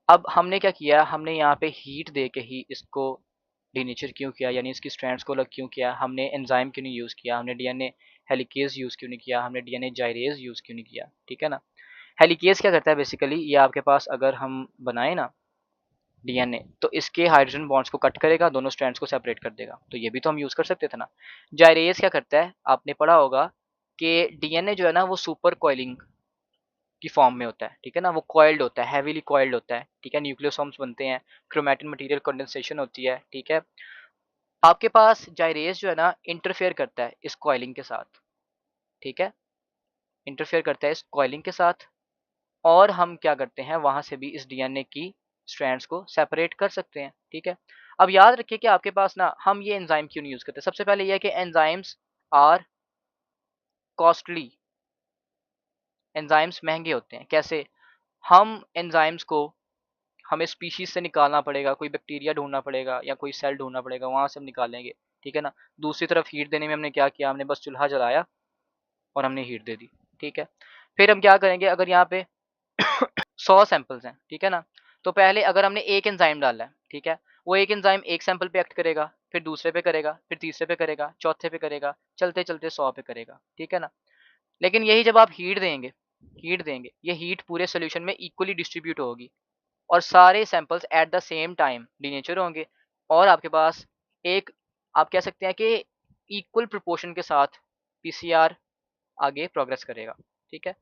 अब हमने क्या किया, हमने यहाँ पे हीट दे के ही इसको डीनेचर क्यों किया, यानी इसकी स्ट्रैंड्स को अलग क्यों किया, हमने एंजाइम क्यों नहीं यूज़ किया, हमने डीएनए हेलिकेज यूज़ क्यों नहीं किया, हमने डीएनए जाइरेज यूज़ क्यों नहीं किया, ठीक है ना। हेलिकेज क्या करता है बेसिकली, ये आपके पास अगर हम बनाए ना डीएनए, तो इसके हाइड्रोजन बॉन्ड्स को कट करेगा, दोनों स्ट्रैंड्स को सेपरेट कर देगा, तो ये भी तो हम यूज़ कर सकते थे ना। जाइरेज क्या करता है, आपने पढ़ा होगा कि डीएनए जो है ना वो सुपर कॉइलिंग की फॉर्म में होता है, ठीक है ना, वो कॉइल्ड होता है, हैवीली कॉइल्ड होता है, ठीक है, न्यूक्लियोसोम्स बनते हैं, क्रोमैटिन मटेरियल कंडेंसेशन होती है, ठीक है। आपके पास जाइरेज जो है ना इंटरफेयर करता है इस कॉइलिंग के साथ, ठीक है, इंटरफेयर करता है इस कॉइलिंग के साथ, और हम क्या करते हैं वहां से भी इस डीएनए की स्ट्रैंड्स को सेपरेट कर सकते हैं, ठीक है। अब याद रखिए कि आपके पास ना, हम ये एंजाइम क्यों नहीं यूज करते, सबसे पहले ये है कि एंजाइम्स आर कॉस्टली, एंजाइम्स महंगे होते हैं। कैसे, हम एंजाइम्स को, हमें स्पीशीज से निकालना पड़ेगा, कोई बैक्टीरिया ढूंढना पड़ेगा या कोई सेल ढूंढना पड़ेगा, वहां से हम निकालेंगे, ठीक है ना। दूसरी तरफ हीट देने में हमने क्या किया, हमने बस चूल्हा जलाया और हमने हीट दे दी, ठीक है। फिर हम क्या करेंगे, अगर यहाँ पे 100 सैंपल्स हैं, ठीक है ना, तो पहले अगर हमने एक एंजाइम डाला है, ठीक है, वो एक एंजाइम एक सैंपल पे एक्ट करेगा, फिर दूसरे पे करेगा, फिर तीसरे पे करेगा, चौथे पे करेगा, चलते चलते 100 पे करेगा, ठीक है ना। लेकिन यही जब आप हीट देंगे, ये हीट पूरे सोल्यूशन में इक्वली डिस्ट्रीब्यूट होगी और सारे samples at the same time denature होंगे, और आपके पास एक, आप कह सकते हैं कि इक्वल प्रोपोर्शन के साथ पीसीआर आगे प्रोग्रेस करेगा, ठीक है।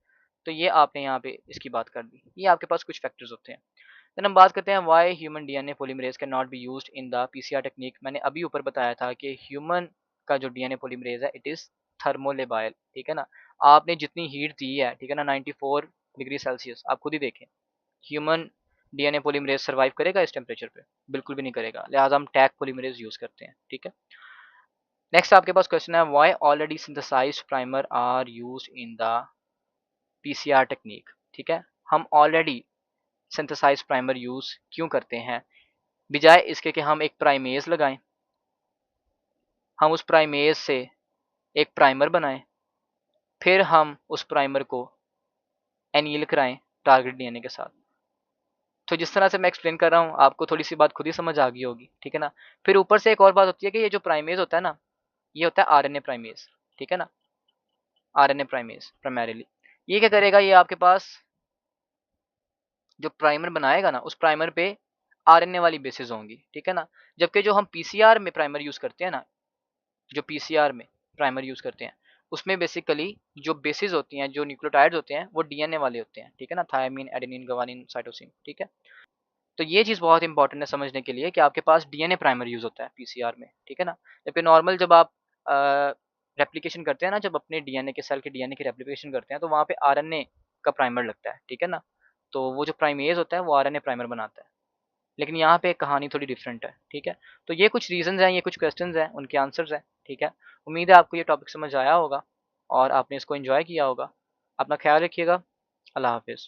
तो ये आपने यहाँ पे इसकी बात कर दी, ये आपके पास कुछ फैक्टर्स होते हैं। देन हम बात करते हैं why human DNA polymerase can not be used in the PCR technique. मैंने अभी ऊपर बताया था कि ह्यूमन का जो डीएनए पॉलीमरेज है इट इज थर्मोलेबाइल, ठीक है ना। आपने जितनी हीट दी है, ठीक है ना, 94 डिग्री सेल्सियस, आप खुद ही देखें, ह्यूमन डीएनए पॉलीमरेज सर्वाइव करेगा इस टेम्परेचर पे, बिल्कुल भी नहीं करेगा, लिहाजा हम टैग पॉलीमरेज यूज करते हैं, ठीक है। नेक्स्ट आपके पास क्वेश्चन है, why already synthesized primer are used in the PCR technique, ठीक है। हम ऑलरेडी सिंथेसाइज प्राइमर यूज क्यों करते हैं, बजाय इसके कि हम एक प्राइमेज लगाएं, हम उस प्राइमेज से एक प्राइमर बनाएं, फिर हम उस प्राइमर को एनील कराएं टारगेट डीएनए के साथ। तो जिस तरह से मैं एक्सप्लेन कर रहा हूँ, आपको थोड़ी सी बात खुद ही समझ आ गई होगी, ठीक है ना। फिर ऊपर से एक और बात होती है कि ये जो प्राइमेज होता है ना, ये होता है आरएनए प्राइमेज, ठीक है ना, आरएनए प्राइमेज प्राइमरीली। ये क्या करेगा, ये आपके पास जो प्राइमर बनाएगा ना, उस प्राइमर पे आरएनए वाली बेसिस होंगी, ठीक है ना। जबकि जो हम पीसीआर में प्राइमर यूज करते हैं ना, जो पीसीआर में प्राइमर यूज करते हैं, उसमें बेसिकली जो बेसिस होती हैं, जो न्यूक्लियोटाइड्स होते हैं, वो डीएनए वाले होते हैं, ठीक है ना, थायमीन, एडेनिन, गवानिन, साइटोसिन, ठीक है। तो ये चीज़ बहुत इंपॉर्टेंट है समझने के लिए कि आपके पास डीएनए प्राइमर यूज होता है पीसीआर में, ठीक है ना। जबकि नॉर्मल जब आप रेप्लिकेशन करते हैं ना, जब अपने डीएनए के सेल के डीएनए की रेप्लिकेशन करते हैं, तो वहाँ पे आरएनए का प्राइमर लगता है, ठीक है ना। तो वो जो प्राइमेज होता है वो आरएनए प्राइमर बनाता है, लेकिन यहाँ पे कहानी थोड़ी डिफरेंट है, ठीक है। तो ये कुछ रीजंस हैं, ये कुछ क्वेश्चंस हैं, उनके आंसर्स हैं, ठीक है। उम्मीद है आपको ये टॉपिक समझ आया होगा और आपने इसको एंजॉय किया होगा। अपना ख्याल रखिएगा। अल्लाह हाफिज़।